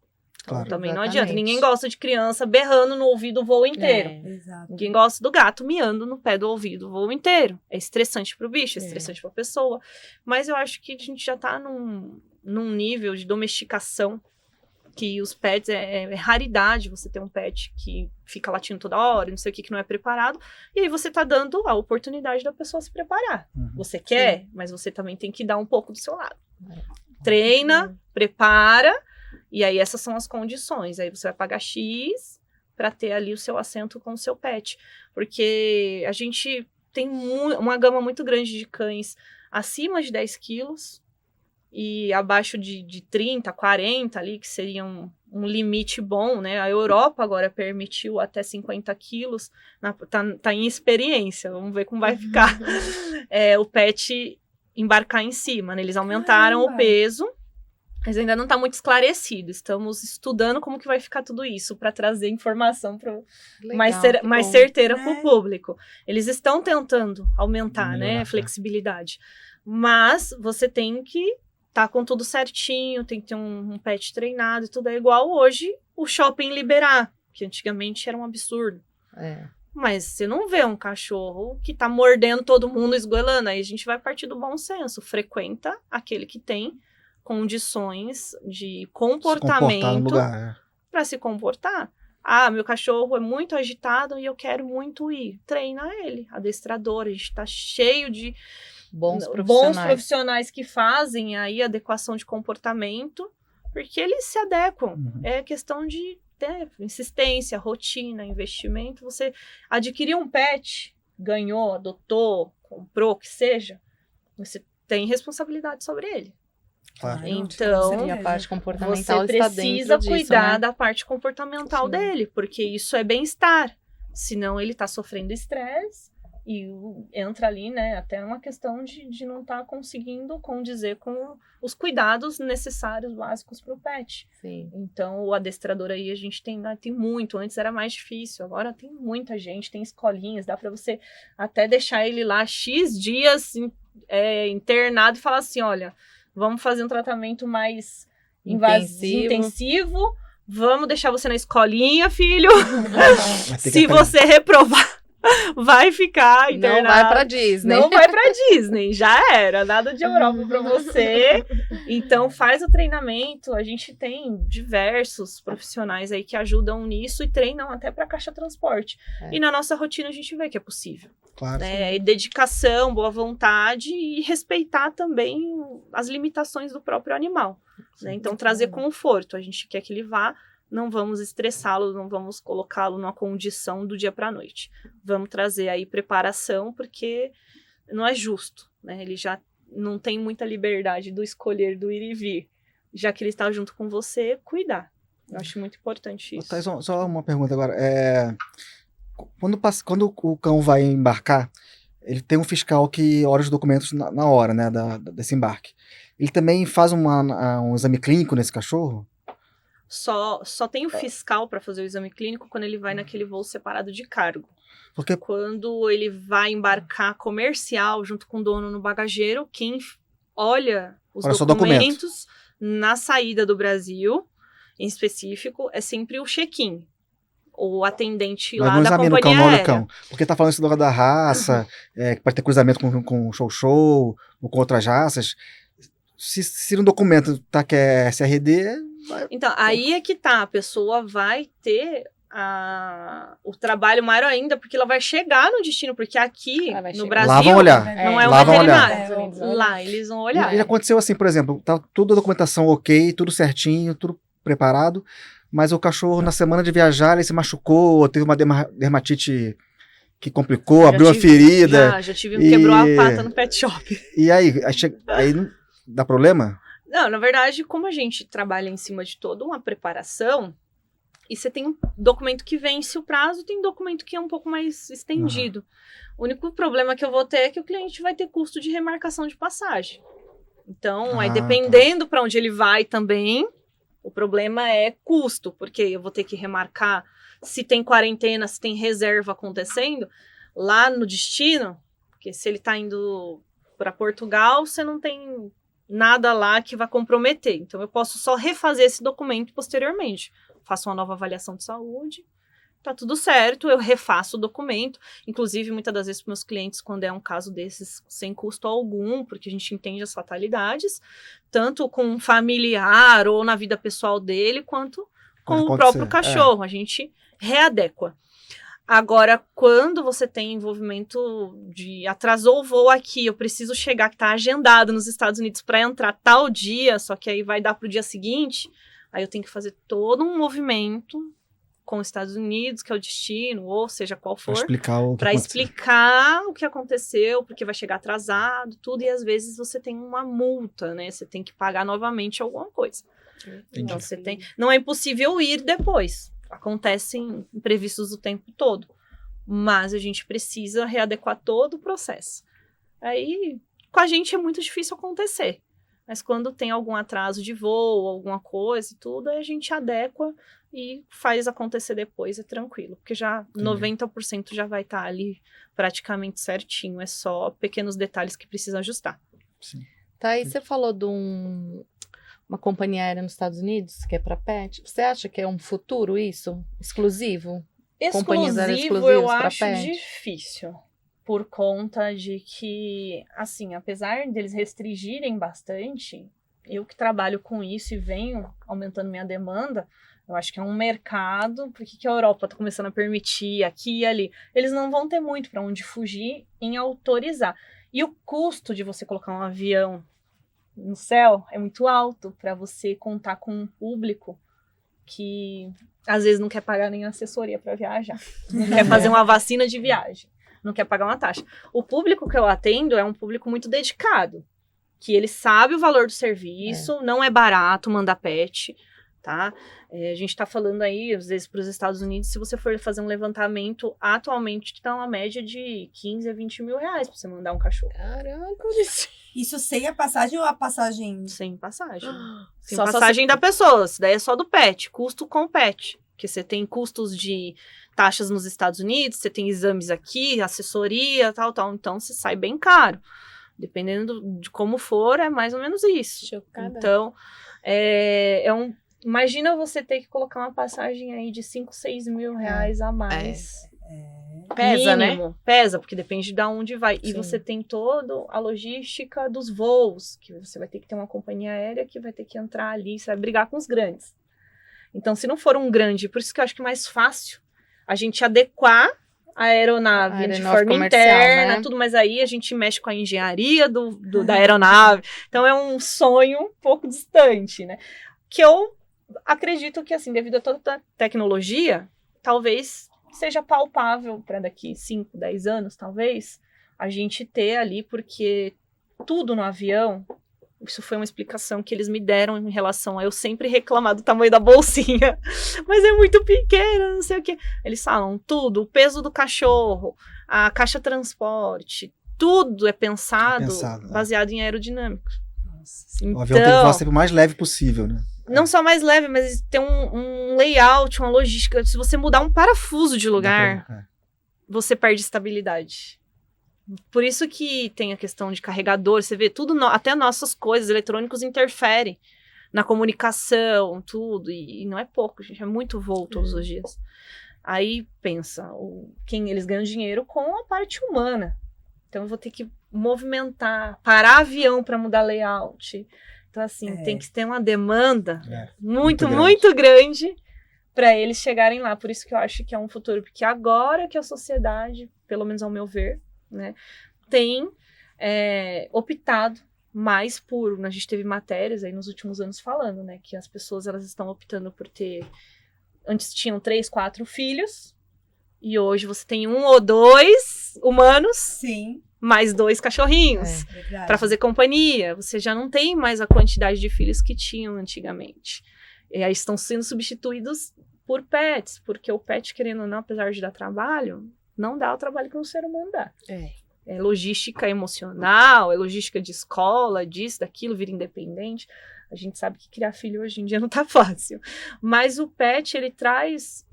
Claro.
Então, também não
Exatamente.
adianta. Ninguém gosta de criança berrando no ouvido o voo inteiro.
Exato.
Ninguém gosta do gato miando no pé do ouvido o voo inteiro. É estressante pro bicho, é estressante pra pessoa. Mas eu acho que a gente já tá num nível de domesticação que os pets é raridade você ter um pet que fica latindo toda hora, não sei o que não é preparado. E aí você tá dando a oportunidade da pessoa se preparar. Você quer, mas você também tem que dar um pouco do seu lado. Treina, prepara. E aí essas são as condições. Aí você vai pagar X para ter ali o seu assento com o seu pet. Porque a gente tem uma gama muito grande de cães acima de 10 quilos e abaixo de 30, 40 ali, que seria um limite bom, né? A Europa agora permitiu até 50 quilos. Tá em experiência, vamos ver como vai ficar. O pet embarcar em cima, né? Eles aumentaram o peso. Mas ainda não está muito esclarecido. Estamos estudando como que vai ficar tudo isso para trazer informação mais certeira para o público. Eles estão tentando aumentar, né, a flexibilidade. Mas você tem que estar com tudo certinho, tem que ter um pet treinado e tudo. É igual hoje o shopping liberar, que antigamente era um absurdo. Mas você não vê um cachorro que tá mordendo todo mundo, esgoelando. Aí a gente vai partir do bom senso. Frequenta aquele que tem condições de comportamento para se comportar. Meu cachorro é muito agitado e eu quero muito ir. Treina ele, adestrador. A gente tá cheio de bons profissionais que fazem aí adequação de comportamento, porque eles se adequam. É questão de insistência, rotina, investimento. Você adquiriu um pet, ganhou, adotou, comprou, que seja, você tem responsabilidade sobre ele.
Claro.
Então,
a parte comportamental
você
está
precisa
dentro
cuidar
disso, né?
da parte comportamental dele, porque isso é bem-estar. Senão ele está sofrendo estresse e entra ali, né, até uma questão de não estar conseguindo condizer com os cuidados necessários, básicos para o pet.
Sim.
Então, o adestrador aí a gente tem muito. Antes era mais difícil, agora tem muita gente, tem escolinhas, dá para você até deixar ele lá X dias internado e falar assim, olha, vamos fazer um tratamento mais intensivo. Vamos deixar você na escolinha, filho. Se você reprovar, vai ficar internado.
Não vai pra Disney.
Não vai pra Disney, já era. Nada de Europa pra você. Então, faz o treinamento. A gente tem diversos profissionais aí que ajudam nisso e treinam até pra caixa transporte. E na nossa rotina a gente vê que é possível.
Claro.
E dedicação, boa vontade e respeitar também as limitações do próprio animal. Né? Então, trazer conforto. A gente quer que ele vá, não vamos estressá-lo, não vamos colocá-lo numa condição do dia para a noite. Vamos trazer aí preparação, porque não é justo. Né? Ele já não tem muita liberdade do escolher, do ir e vir. Já que ele está junto com você, cuidar. Eu acho muito importante isso.
Thais, só uma pergunta agora. Quando o cão vai embarcar, ele tem um fiscal que olha os documentos na hora, né, desse embarque. Ele também faz um exame clínico nesse cachorro?
Só tem o fiscal para fazer o exame clínico quando ele vai naquele voo separado de cargo.
Porque
quando ele vai embarcar comercial junto com o dono no bagageiro, quem olha os documentos na saída do Brasil, em específico, é sempre o check-in. o atendente
Mas
lá
não
da
examina o
companhia
cão, não olha o
aérea.
cão. Porque tá falando isso da raça, que pode ter cruzamento com show ou com outras raças. Se no documento tá que é SRD,
Então, aí é que tá, a pessoa vai ter o trabalho maior ainda, porque ela vai chegar no destino, porque aqui
Ela vai
no
chegar.
Brasil
Lá vão olhar.
não é o
Lá vão olhar.
veterinário. Lá eles vão olhar.
E aconteceu assim, por exemplo, tá tudo a documentação ok, tudo certinho, tudo preparado, mas o cachorro na semana de viajar ele se machucou, ou teve uma dermatite que complicou, abriu uma ferida.
Já tive um que quebrou a pata no pet shop.
E aí não dá problema?
Não, na verdade, como a gente trabalha em cima de toda uma preparação, e você tem um documento que vence o prazo, tem documento que é um pouco mais estendido. O único problema que eu vou ter é que o cliente vai ter custo de remarcação de passagem. Então, aí dependendo para onde ele vai também, o problema é custo, porque eu vou ter que remarcar se tem quarentena, se tem reserva acontecendo, lá no destino, porque se ele está indo para Portugal, você não tem nada lá que vai comprometer. Então, eu posso só refazer esse documento posteriormente. Faço uma nova avaliação de saúde, tá tudo certo, eu refaço o documento. Inclusive, muitas das vezes, para meus clientes, quando é um caso desses, sem custo algum, porque a gente entende as fatalidades, tanto com um familiar ou na vida pessoal dele, quanto com o próprio cachorro. A gente readequa. Agora, quando você tem envolvimento de atrasou o voo aqui, eu preciso chegar, que está agendado nos Estados Unidos para entrar tal dia, só que aí vai dar para o dia seguinte, aí eu tenho que fazer todo um movimento com os Estados Unidos, que é o destino, ou seja, qual for, para explicar o que aconteceu, porque vai chegar atrasado, tudo, e às vezes você tem uma multa, né? Você tem que pagar novamente alguma coisa. Então, você tem... Não é impossível ir depois. Acontecem imprevistos o tempo todo. Mas a gente precisa readequar todo o processo. Aí, com a gente é muito difícil acontecer. Mas quando tem algum atraso de voo, alguma coisa e tudo, aí a gente adequa e faz acontecer depois, é tranquilo. Porque já 90% já vai estar ali praticamente certinho. É só pequenos detalhes que precisa ajustar.
Sim.
Tá, e você falou de uma companhia aérea nos Estados Unidos, que é para pet. Você acha que é um futuro isso? Exclusivo? Companhias aéreas
Exclusivo
exclusivas
eu
pra
acho
pet?
difícil. Por conta de que, assim, apesar deles restringirem bastante, eu que trabalho com isso e venho aumentando minha demanda, eu acho que é um mercado, porque que a Europa está começando a permitir aqui e ali. Eles não vão ter muito para onde fugir em autorizar. E o custo de você colocar um avião no céu é muito alto para você contar com um público que às vezes não quer pagar nem assessoria para viajar, não quer fazer uma vacina de viagem, não quer pagar uma taxa. O público que eu atendo é um público muito dedicado, que ele sabe o valor do serviço, não é barato mandar pet, tá? A gente tá falando aí, às vezes, para os Estados Unidos, se você for fazer um levantamento, atualmente está uma média de 15 a 20 mil reais para você mandar um cachorro.
Caraca,
Isso sem a passagem ou a passagem?
Sem passagem. Sem
Só
passagem da pessoa. Isso daí é só do pet. Custo com pet. Porque você tem custos de taxas nos Estados Unidos, você tem exames aqui, assessoria, tal. Então, você sai bem caro. Dependendo de como for, é mais ou menos isso.
Chocada.
Então, imagina você ter que colocar uma passagem aí de 5, 6 mil reais a mais.
Pesa,
Mínimo.
né?
Pesa, porque depende de onde vai. E
Sim.
você tem toda a logística dos voos, que você vai ter que ter uma companhia aérea que vai ter que entrar ali, você vai brigar com os grandes. Então, se não for um grande, por isso que eu acho que é mais fácil a gente adequar a aeronave de forma
comercial,
interna,
né?
tudo, mas aí a gente mexe com a engenharia da aeronave. Então, é um sonho um pouco distante, né? Que eu acredito que, assim, devido a toda a tecnologia, talvez seja palpável para daqui 5, 10 anos, talvez, a gente ter ali, porque tudo no avião, isso foi uma explicação que eles me deram em relação a eu sempre reclamar do tamanho da bolsinha, mas é muito pequena, não sei o quê. Eles falam tudo, o peso do cachorro, a caixa transporte, tudo é pensado baseado em aerodinâmica. Então,
o avião tem que voar sempre o mais leve possível, né?
Não só mais leve, mas tem um layout, uma logística. Se você mudar um parafuso de lugar, você perde estabilidade. Por isso que tem a questão de carregador. Você vê tudo, até nossas coisas eletrônicos interferem na comunicação, tudo. E não é pouco, gente. É muito voo todos os dias. Aí pensa, quem eles ganham dinheiro com a parte humana. Então eu vou ter que movimentar, parar avião para mudar layout. Então assim, tem que ter uma demanda muito grande para eles chegarem lá. Por isso que eu acho que é um futuro, porque agora que a sociedade, pelo menos ao meu ver, né, tem optado mais por, a gente teve matérias aí nos últimos anos falando, né, que as pessoas elas estão optando por ter, antes tinham 3, 4 filhos, e hoje você tem 1 ou 2 humanos,
Sim,
mais 2 cachorrinhos, para fazer companhia. Você já não tem mais a quantidade de filhos que tinham antigamente. E aí estão sendo substituídos por pets, porque o pet, querendo ou não, apesar de dar trabalho, não dá o trabalho que um ser humano dá. É logística emocional, é logística de escola, disso, daquilo, vira independente. A gente sabe que criar filho hoje em dia não tá fácil. Mas o pet, ele traz,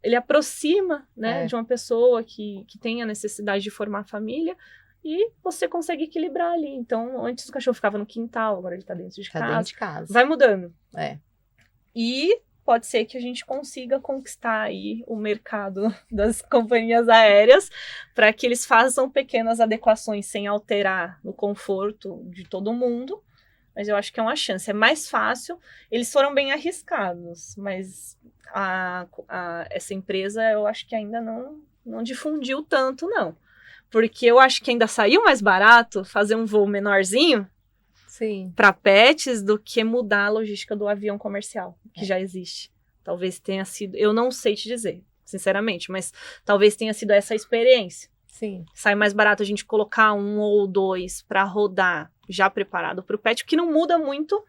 ele aproxima, né, de uma pessoa que tem a necessidade de formar família, e você consegue equilibrar ali. Então, antes o cachorro ficava no quintal, agora ele tá dentro de casa. Vai mudando. E pode ser que a gente consiga conquistar aí o mercado das companhias aéreas para que eles façam pequenas adequações sem alterar o conforto de todo mundo. Mas eu acho que é uma chance. É mais fácil. Eles foram bem arriscados, mas essa empresa eu acho que ainda não difundiu tanto, não. Porque eu acho que ainda saiu mais barato fazer um voo menorzinho para pets do que mudar a logística do avião comercial, que já existe. Talvez tenha sido, eu não sei te dizer, sinceramente, mas talvez tenha sido essa a experiência. Sai mais barato a gente colocar 1 ou 2 para rodar já preparado para o pet, que não muda muito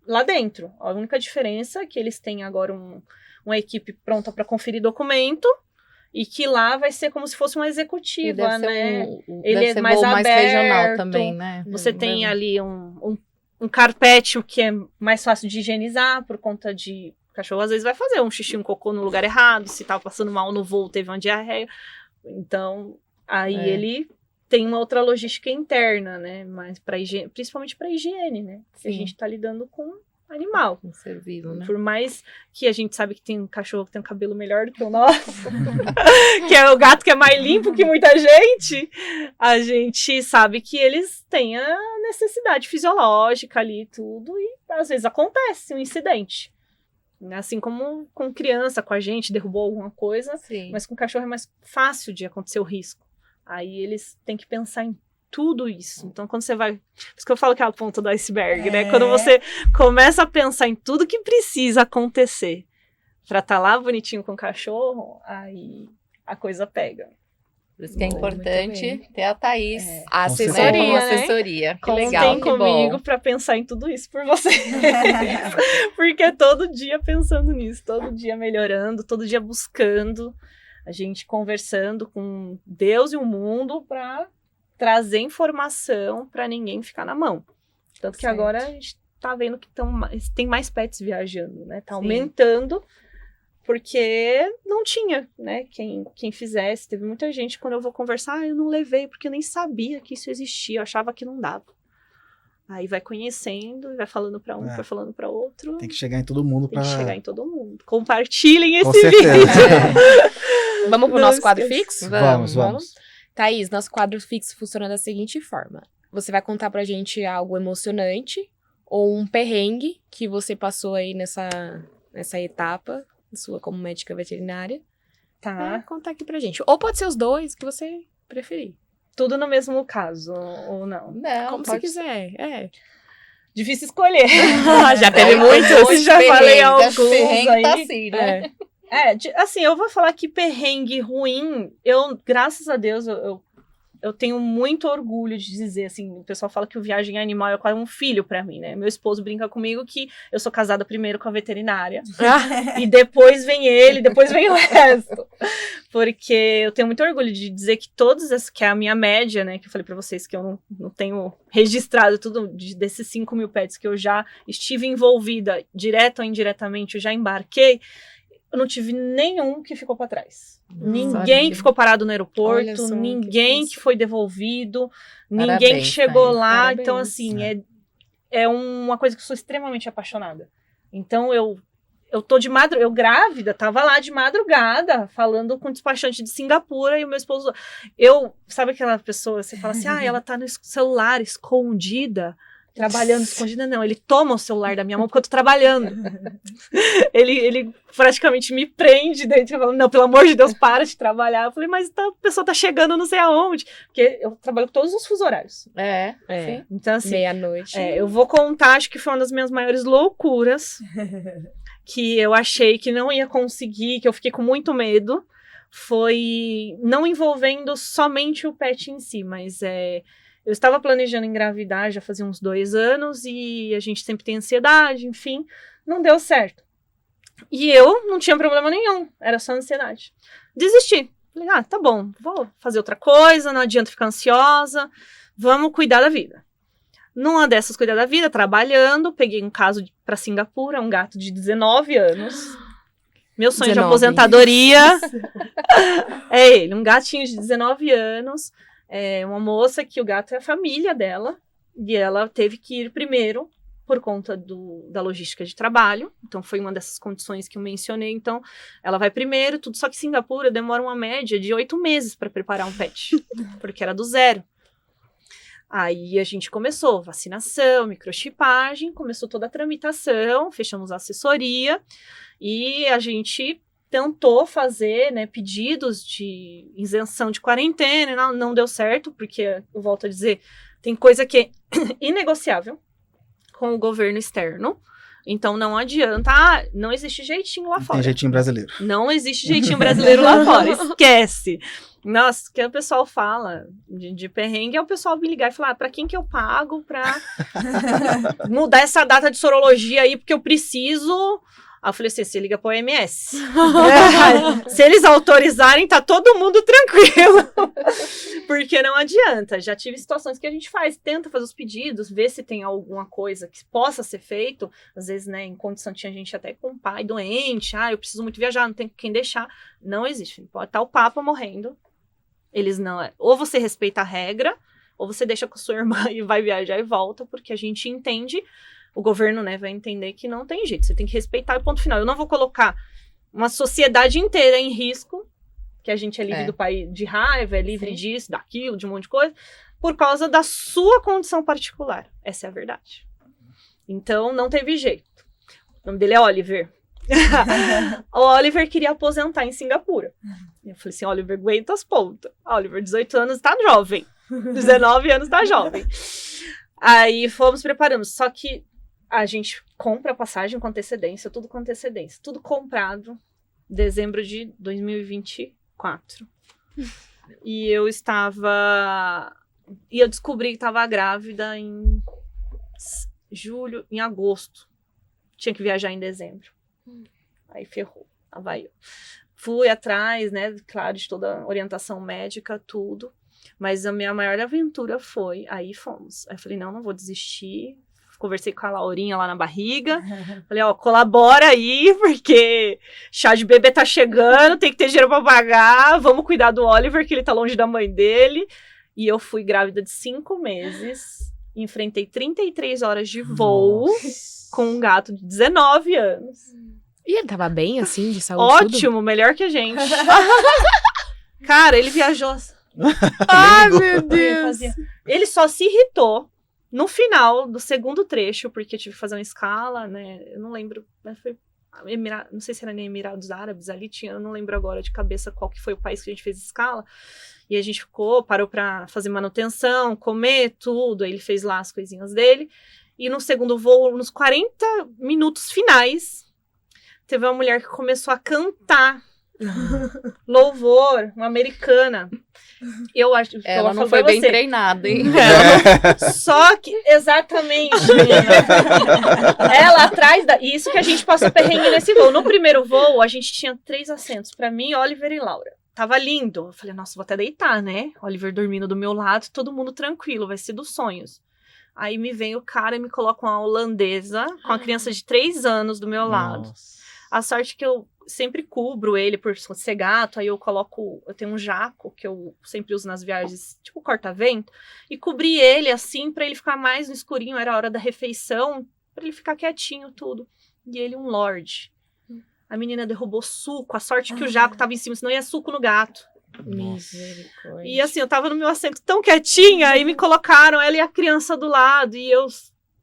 lá dentro. A única diferença é que eles têm agora uma equipe pronta para conferir documento, e que lá vai ser como se fosse uma executiva, né? Ele é mais aberto,
regional também, né?
Você tem ali um carpete, o que é mais fácil de higienizar, por conta de... O cachorro às vezes vai fazer um xixi, um cocô no lugar errado, se tava passando mal no voo, teve uma diarreia. Então, aí ele tem uma outra logística interna, né? Mas principalmente para higiene, né? Porque a gente tá lidando com animal.
Um ser vivo, né?
Por mais que a gente sabe que tem um cachorro que tem um cabelo melhor do que o nosso, que é o gato que é mais limpo que muita gente, a gente sabe que eles têm a necessidade fisiológica ali e tudo, e às vezes acontece um incidente. Assim como com criança, com a gente, derrubou alguma coisa, mas com cachorro é mais fácil de acontecer o risco. Aí eles têm que pensar em tudo isso. Então, quando você vai... Por isso que eu falo que é a ponta do iceberg, né? Quando você começa a pensar em tudo que precisa acontecer pra estar lá bonitinho com o cachorro, aí a coisa pega.
Por isso que é importante ter a Thaís.
A
assessoria,
como
né?
assessoria. Que
Contem
legal, que
comigo
bom.
pra pensar em tudo isso por você. Porque todo dia pensando nisso, todo dia melhorando, todo dia buscando, a gente conversando com Deus e o mundo pra trazer informação para ninguém ficar na mão. Tanto que agora a gente tá vendo que tem mais pets viajando, né? Tá aumentando, porque não tinha, né? Quem fizesse. Teve muita gente, quando eu vou conversar, eu não levei, porque eu nem sabia que isso existia, eu achava que não dava. Aí vai conhecendo, vai falando para um, vai falando para outro.
Tem que chegar em todo mundo.
Tem que chegar em todo mundo. Compartilhem esse
Com certeza.
vídeo.
Vamos pro nosso quadro fixo?
Vamos.
Thaís, nosso quadro fixo funciona da seguinte forma. Você vai contar pra gente algo emocionante ou um perrengue que você passou aí nessa etapa sua como médica veterinária.
Tá.
Contar aqui pra gente. Ou pode ser os dois, que você preferir.
Tudo no mesmo caso, ou não?
Não,
Como você quiser.
Difícil escolher.
Já teve muitos.
Já falei alguns
perrengue
aí.
tá assim, né?
Assim, eu vou falar que perrengue ruim, graças a Deus, eu tenho muito orgulho de dizer, assim, o pessoal fala que o Viagem Animal é quase um filho pra mim, né? Meu esposo brinca comigo que eu sou casada primeiro com a veterinária, e depois vem ele, depois vem o resto. Porque eu tenho muito orgulho de dizer que que é a minha média, né? Que eu falei pra vocês que eu não tenho registrado tudo desses 5 mil pets que eu já estive envolvida, direto ou indiretamente, eu já embarquei. Eu não tive nenhum que ficou para trás. Ninguém que ficou parado no aeroporto, ninguém que foi devolvido, ninguém que chegou lá.
Parabéns.
Então, assim, é uma coisa que eu sou extremamente apaixonada. Então, eu tô eu grávida, tava lá de madrugada, falando com o despachante de Singapura, e o meu esposo, sabe aquela pessoa, você fala assim, ela tá no celular, escondida, trabalhando, escondida, não, ele toma o celular da minha mão porque eu tô trabalhando. ele praticamente me prende dentro, falando, não, pelo amor de Deus, para de trabalhar. Eu falei, mas a pessoa tá chegando não sei aonde, porque eu trabalho com todos os fusos horários.
Sim.
Então, assim,
meia-noite.
eu vou contar, acho que foi uma das minhas maiores loucuras, que eu achei que não ia conseguir, que eu fiquei com muito medo, foi não envolvendo somente o pet em si, mas eu estava planejando engravidar já fazia uns 2 anos e a gente sempre tem ansiedade, enfim, não deu certo. E eu não tinha problema nenhum, era só ansiedade. Desisti. Falei, tá bom, vou fazer outra coisa, não adianta ficar ansiosa, vamos cuidar da vida. Numa dessas, cuidar da vida, trabalhando, peguei um caso para Singapura, um gato de 19 anos. Meu sonho 19. De aposentadoria é ele, um gatinho de 19 anos. Uma moça que o gato é a família dela, e ela teve que ir primeiro por conta da logística de trabalho, então foi uma dessas condições que eu mencionei, então ela vai primeiro, tudo, só que Singapura demora uma média de 8 meses para preparar um pet, porque era do zero. Aí a gente começou vacinação, microchipagem, começou toda a tramitação, fechamos a assessoria, e a gente tentou fazer, né, pedidos de isenção de quarentena, não deu certo, porque, eu volto a dizer, tem coisa que é inegociável com o governo externo, então não adianta, não existe jeitinho lá fora.
Tem jeitinho brasileiro.
Não existe jeitinho brasileiro lá fora, esquece. Nossa, o que o pessoal fala de perrengue é o pessoal me ligar e falar, pra quem que eu pago pra mudar essa data de sorologia aí, porque eu preciso... Aí eu falei assim, você liga pro OMS. Se eles autorizarem, tá todo mundo tranquilo. Porque não adianta. Já tive situações que a gente tenta fazer os pedidos, ver se tem alguma coisa que possa ser feito. Às vezes, né, em condição tinha gente até com pai doente. Eu preciso muito viajar, não tem quem deixar. Não existe. Pode estar o Papa morrendo. Eles não... Ou você respeita a regra, ou você deixa com a sua irmã e vai viajar e volta, porque a gente entende... O governo, né, vai entender que não tem jeito. Você tem que respeitar o ponto final. Eu não vou colocar uma sociedade inteira em risco, que a gente é livre do país de raiva, é livre disso, daquilo, de um monte de coisa, por causa da sua condição particular. Essa é a verdade. Então, não teve jeito. O nome dele é Oliver. O Oliver queria aposentar em Singapura. Eu falei assim, Oliver, aguenta as pontas. Oliver, 18 anos, tá jovem. 19 anos, tá jovem. Aí, fomos preparando. Só que a gente compra a passagem com antecedência, tudo com antecedência. Tudo comprado em dezembro de 2024. E eu descobri que estava grávida em agosto. Tinha que viajar em dezembro. Aí ferrou. Lá vai eu. Fui atrás, né, claro, de toda a orientação médica, tudo. Mas a minha maior aventura foi... Aí fomos. Aí eu falei, não vou desistir. Conversei com a Laurinha lá na barriga. Falei, colabora aí, porque chá de bebê tá chegando, tem que ter dinheiro pra pagar. Vamos cuidar do Oliver, que ele tá longe da mãe dele. E eu fui grávida de 5 meses. Enfrentei 33 horas de voo com um gato de 19 anos.
E ele tava bem, assim, de saúde?
Ótimo, tudo? Melhor que a gente. Cara, ele viajou...
Ai, meu Deus!
Ele só se irritou no final do segundo trecho, porque eu tive que fazer uma escala, né? Eu não lembro, né? Foi não sei se era nem Emirados Árabes ali, eu não lembro agora de cabeça qual que foi o país que a gente fez escala. E a gente parou pra fazer manutenção, comer, tudo. Aí ele fez lá as coisinhas dele. E no segundo voo, nos 40 minutos finais, teve uma mulher que começou a cantar louvor, uma americana. Eu acho que
ela não foi bem treinada, hein?
Só que, exatamente, ela atrás isso que a gente passou perrengue nesse voo. No primeiro voo, a gente tinha 3 assentos, pra mim, Oliver e Laura. Tava lindo. Eu falei, nossa, vou até deitar, né? Oliver dormindo do meu lado, todo mundo tranquilo, vai ser dos sonhos. Aí me vem o cara e me coloca uma holandesa com a criança de 3 anos do meu lado.
Nossa.
A sorte que eu sempre cubro ele por ser gato, aí eu tenho um jaco que eu sempre uso nas viagens, tipo corta-vento, e cobri ele assim pra ele ficar mais no escurinho, era a hora da refeição, pra ele ficar quietinho, tudo. E ele um lorde. A menina derrubou suco, a sorte que o jaco tava em cima, senão ia suco no gato.
Misericórdia.
E assim, eu tava no meu assento tão quietinha, aí me colocaram ela e a criança do lado, e eu,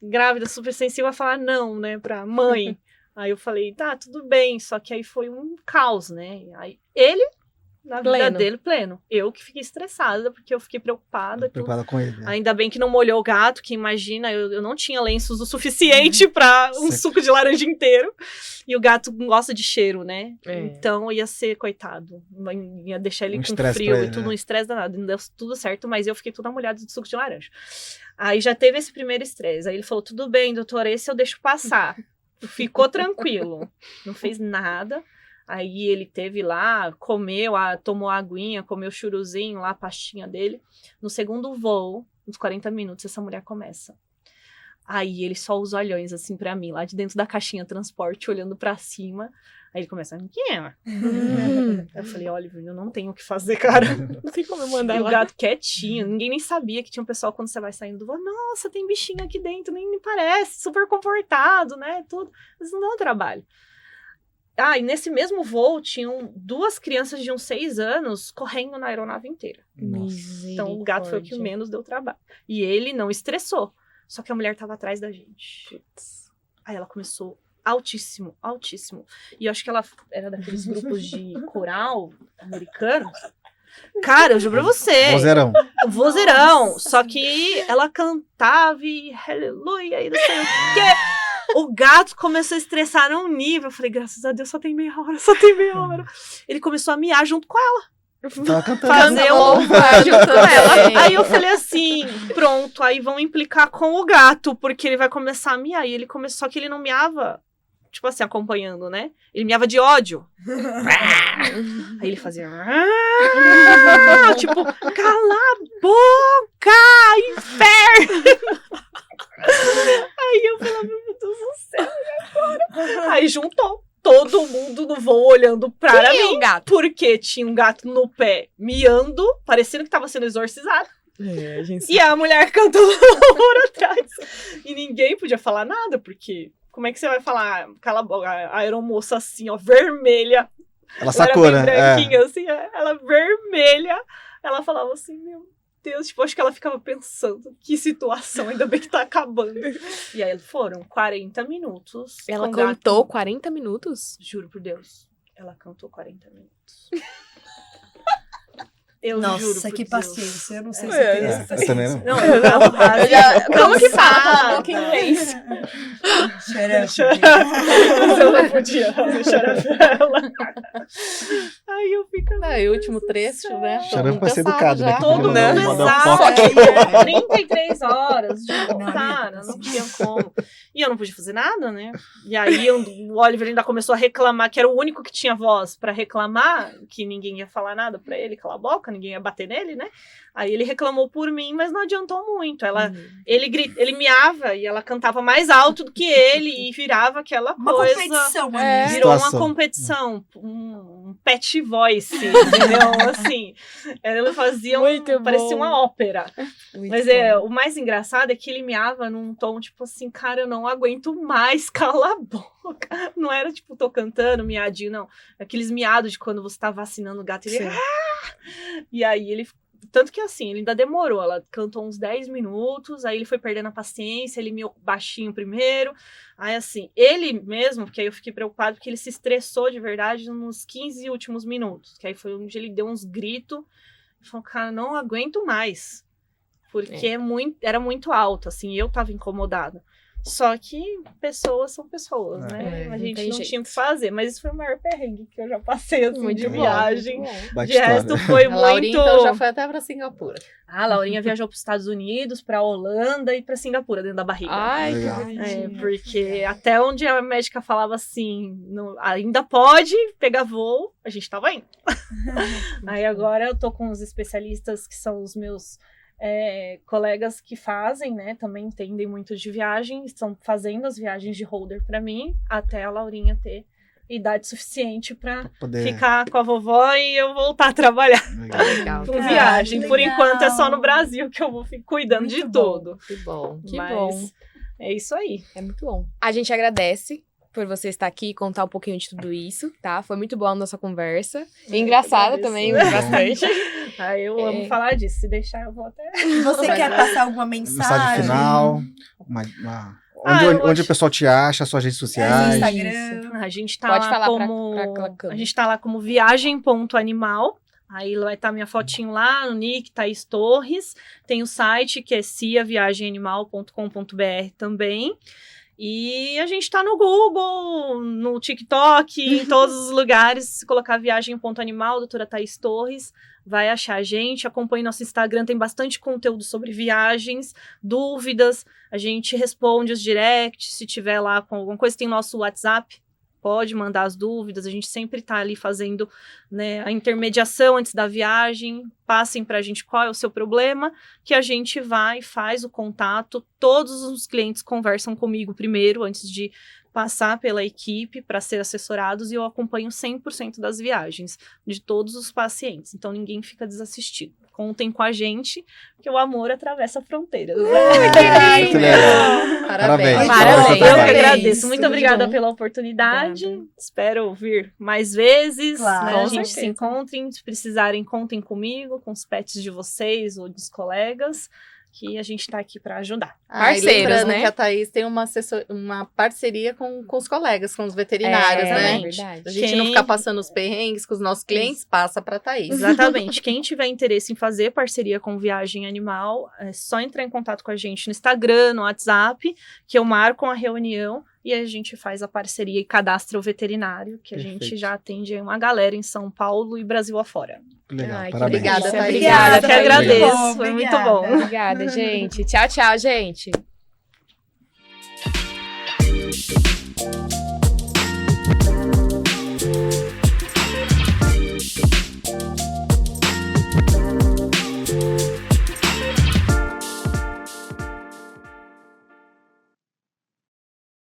grávida, super sensível, a falar não, né, pra mãe. Aí eu falei, tá, tudo bem, só que aí foi um caos, né? Aí ele, na vida
Pleno.
dele, pleno. Eu que fiquei estressada, porque eu fiquei preocupada. tudo.
Preocupada com ele.
Ainda bem que não molhou o gato, que imagina, eu não tinha lenços o suficiente pra um
Certo.
suco de laranja inteiro. E o gato gosta de cheiro, né?
É.
Então ia ser, coitado. Ia deixar ele
Um
com
estresse
frio
pra
e
ele,
tudo,
né?
um estresse danado. Não deu tudo certo, mas eu fiquei toda molhada de suco de laranja. Aí já teve esse primeiro estresse. Aí ele falou: tudo bem, doutor, esse eu deixo passar. Ficou tranquilo. Não fez nada. Aí ele teve lá, comeu, tomou a aguinha, comeu o churuzinho lá, a pastinha dele. No segundo voo, uns 40 minutos, essa mulher começa. Aí ele só os olhões assim pra mim, lá de dentro da caixinha transporte, olhando pra cima. Aí ele começa, quem é? Eu falei, Oliver, eu não tenho o que fazer, cara.
Não tem como eu mandar
E o
lá.
gato quietinho, ninguém nem sabia que tinha um pessoal quando você vai saindo do voo. Nossa, tem bichinho aqui dentro, nem me parece, super comportado, né? Tudo. Mas não dão trabalho. Ah, e nesse mesmo voo tinham 2 crianças de uns 6 anos correndo na aeronave inteira. Então o gato foi o que menos deu trabalho. E ele não estressou. Só que a mulher tava atrás da gente. Aí ela começou altíssimo, altíssimo. E eu acho que ela era daqueles grupos de coral americanos. Cara, eu juro pra você.
Vozeirão.
Vozeirão. Só que ela cantava e aleluia e não sei o quê. O gato começou a estressar num nível. Eu falei, graças a Deus, só tem meia hora, só tem meia hora. Ele começou a miar junto com ela.
Tava cantando.
Fazer um
louvar
junto com ela.
também.
Aí eu falei assim, pronto, aí vão implicar com o gato, porque ele vai começar a miar. E ele começou, só que ele não miava, tipo assim, acompanhando, né? Ele miava de ódio. Aí ele fazia... tipo, cala a boca, inferno! Aí eu falei, meu Deus do céu, e agora? Aí juntou todo mundo no voo olhando pra
Quem é
mim.
o gato?
Porque tinha um gato no pé miando, parecendo que tava sendo exorcizado.
É, gente.
E a mulher cantando por atrás. E ninguém podia falar nada, porque como é que você vai falar? Cala a boca, a aeromoça assim, ó, vermelha.
Ela sacou,
Ela era bem
né?
branquinha, assim, ela vermelha. Ela falava assim, meu Deus, tipo, acho que ela ficava pensando, que situação, ainda bem que tá acabando. E aí foram 40 minutos.
Ela
com o gato.
cantou 40 minutos?
Juro por Deus, ela cantou 40 minutos. Eu juro
Nossa,
por
que
Deus.
paciência. Eu não sei se
É,
eu teria essa
eu também
paciência.
não.
Não, eu já,
Como que fala? Fala um pouco inglês.
Eu não podia chorar ela. Aí eu fico...
E o último trecho, né?
Chorando
Todo mundo
pra ser
cansado
educado, né?
já.
Todo mundo
Não,
pesado,
mandar um
foco.
33 horas de
Não,
cara,
não
não tinha como. E eu não podia fazer nada, né? E aí o Oliver ainda começou a reclamar, que era o único que tinha voz pra reclamar, que ninguém ia falar nada pra ele, cala a boca, ninguém ia bater nele, né? Aí ele reclamou por mim, mas não adiantou muito. Ele miava e ela cantava mais alto do que ele e virava aquela
Uma
coisa.
competição
É.
ali.
Virou uma
Situação.
competição, um pet voice, entendeu? Assim, ela fazia
Muito
parecia
bom.
uma ópera.
Muito
Mas
bom.
o mais engraçado é que ele miava num tom tipo assim, cara, eu não aguento mais, cala a boca. Não era tipo, tô cantando, miadinho, não. Aqueles miados de quando você tá vacinando o gato. Ele,
Sim.
E aí ele... Tanto que assim, ele ainda demorou. Ela cantou uns 10 minutos, aí ele foi perdendo a paciência, ele miou baixinho primeiro. Aí assim, ele mesmo, porque aí eu fiquei preocupado, porque ele se estressou de verdade nos 15 últimos minutos. Que aí foi onde ele deu uns gritos. E falou, cara, não aguento mais. Porque era muito alto, assim, eu tava incomodada. Só que pessoas são pessoas, né?
É,
A
não
gente
tem
não
jeito.
tinha o que fazer. Mas isso foi o maior perrengue que eu já passei, assim,
Muito
de
bom,
viagem.
muito bom.
Baita
De resto,
história.
foi
A Laurinha,
muito...
então, já foi até pra Singapura.
A Laurinha viajou para os Estados Unidos, para Holanda e para Singapura, dentro da barriga.
Ai, que
Legal.
bonitinho.
Porque até onde a médica falava assim, ainda pode pegar voo, a gente tava indo. Aí agora eu tô com os especialistas que são os meus colegas que fazem, né, também entendem muito de viagem, estão fazendo as viagens de holder para mim, até a Laurinha ter idade suficiente para
Poder...
ficar com a vovó e eu voltar a trabalhar
Legal.
Legal.
com
Cara,
viagem.
que
Por
legal.
enquanto é só no Brasil que eu vou cuidando
Muito
de
bom.
tudo.
Que bom.
Que
Mas
bom.
é isso aí.
É muito bom. A gente agradece por você estar aqui e contar um pouquinho de tudo isso, tá? Foi muito boa a nossa conversa. Engraçada
agradeço.
também, bastante.
Eu amo falar disso. Se deixar, eu vou até.
Você quer passar alguma
Mensagem final, onde o pessoal te acha, suas redes sociais.
Instagram.
A gente tá
Pode
lá
falar
como.
pra aquela câmera.
A gente tá lá como viagem.animal. Aí vai estar minha fotinho lá, no nick, Thaís Torres. Tem o site que é ciaviagemanimal.com.br também. E a gente tá no Google, no TikTok, em todos os lugares. Se colocar viagem.animal, doutora Thaís Torres, vai achar a gente. Acompanhe nosso Instagram, tem bastante conteúdo sobre viagens, dúvidas. A gente responde os directs, se tiver lá com alguma coisa. Tem nosso WhatsApp, pode mandar as dúvidas. A gente sempre tá ali fazendo, né, a intermediação antes da viagem. Passem pra gente qual é o seu problema, que a gente vai, faz o contato. Todos os clientes conversam comigo primeiro, antes de passar pela equipe para ser assessorados, e eu acompanho 100% das viagens de todos os pacientes. Então, ninguém fica desassistido. Contem com a gente, que o amor atravessa fronteiras.
Muito legal.
Parabéns.
Parabéns.
Eu que
Parabéns.
agradeço. Muito
Tudo
obrigada
bom.
pela oportunidade.
Obrigada.
Espero vir mais vezes.
Claro,
Né?
com
A gente
certeza.
se encontre. Se precisarem, contem comigo, com os pets de vocês ou dos colegas, que a gente está aqui para ajudar.
Parceiros,
e lembrando
né?
que a Thaís tem uma parceria com os colegas, com os veterinários, né?
Verdade.
A gente não ficar passando os perrengues com os nossos clientes, passa pra Thaís.
Exatamente. Quem tiver interesse em fazer parceria com Viagem Animal, é só entrar em contato com a gente no Instagram, no WhatsApp, que eu marco uma reunião e a gente faz a parceria e cadastra o veterinário, que a gente
Perfeito.
já atende aí uma galera em São Paulo e Brasil afora.
Legal,
Ai, que
parabéns.
Obrigada,
delícia.
Thaís.
Obrigada,
Eu que
Thaís.
agradeço.
Bom,
Foi muito
obrigada.
bom.
Obrigada, gente. Tchau, tchau, gente.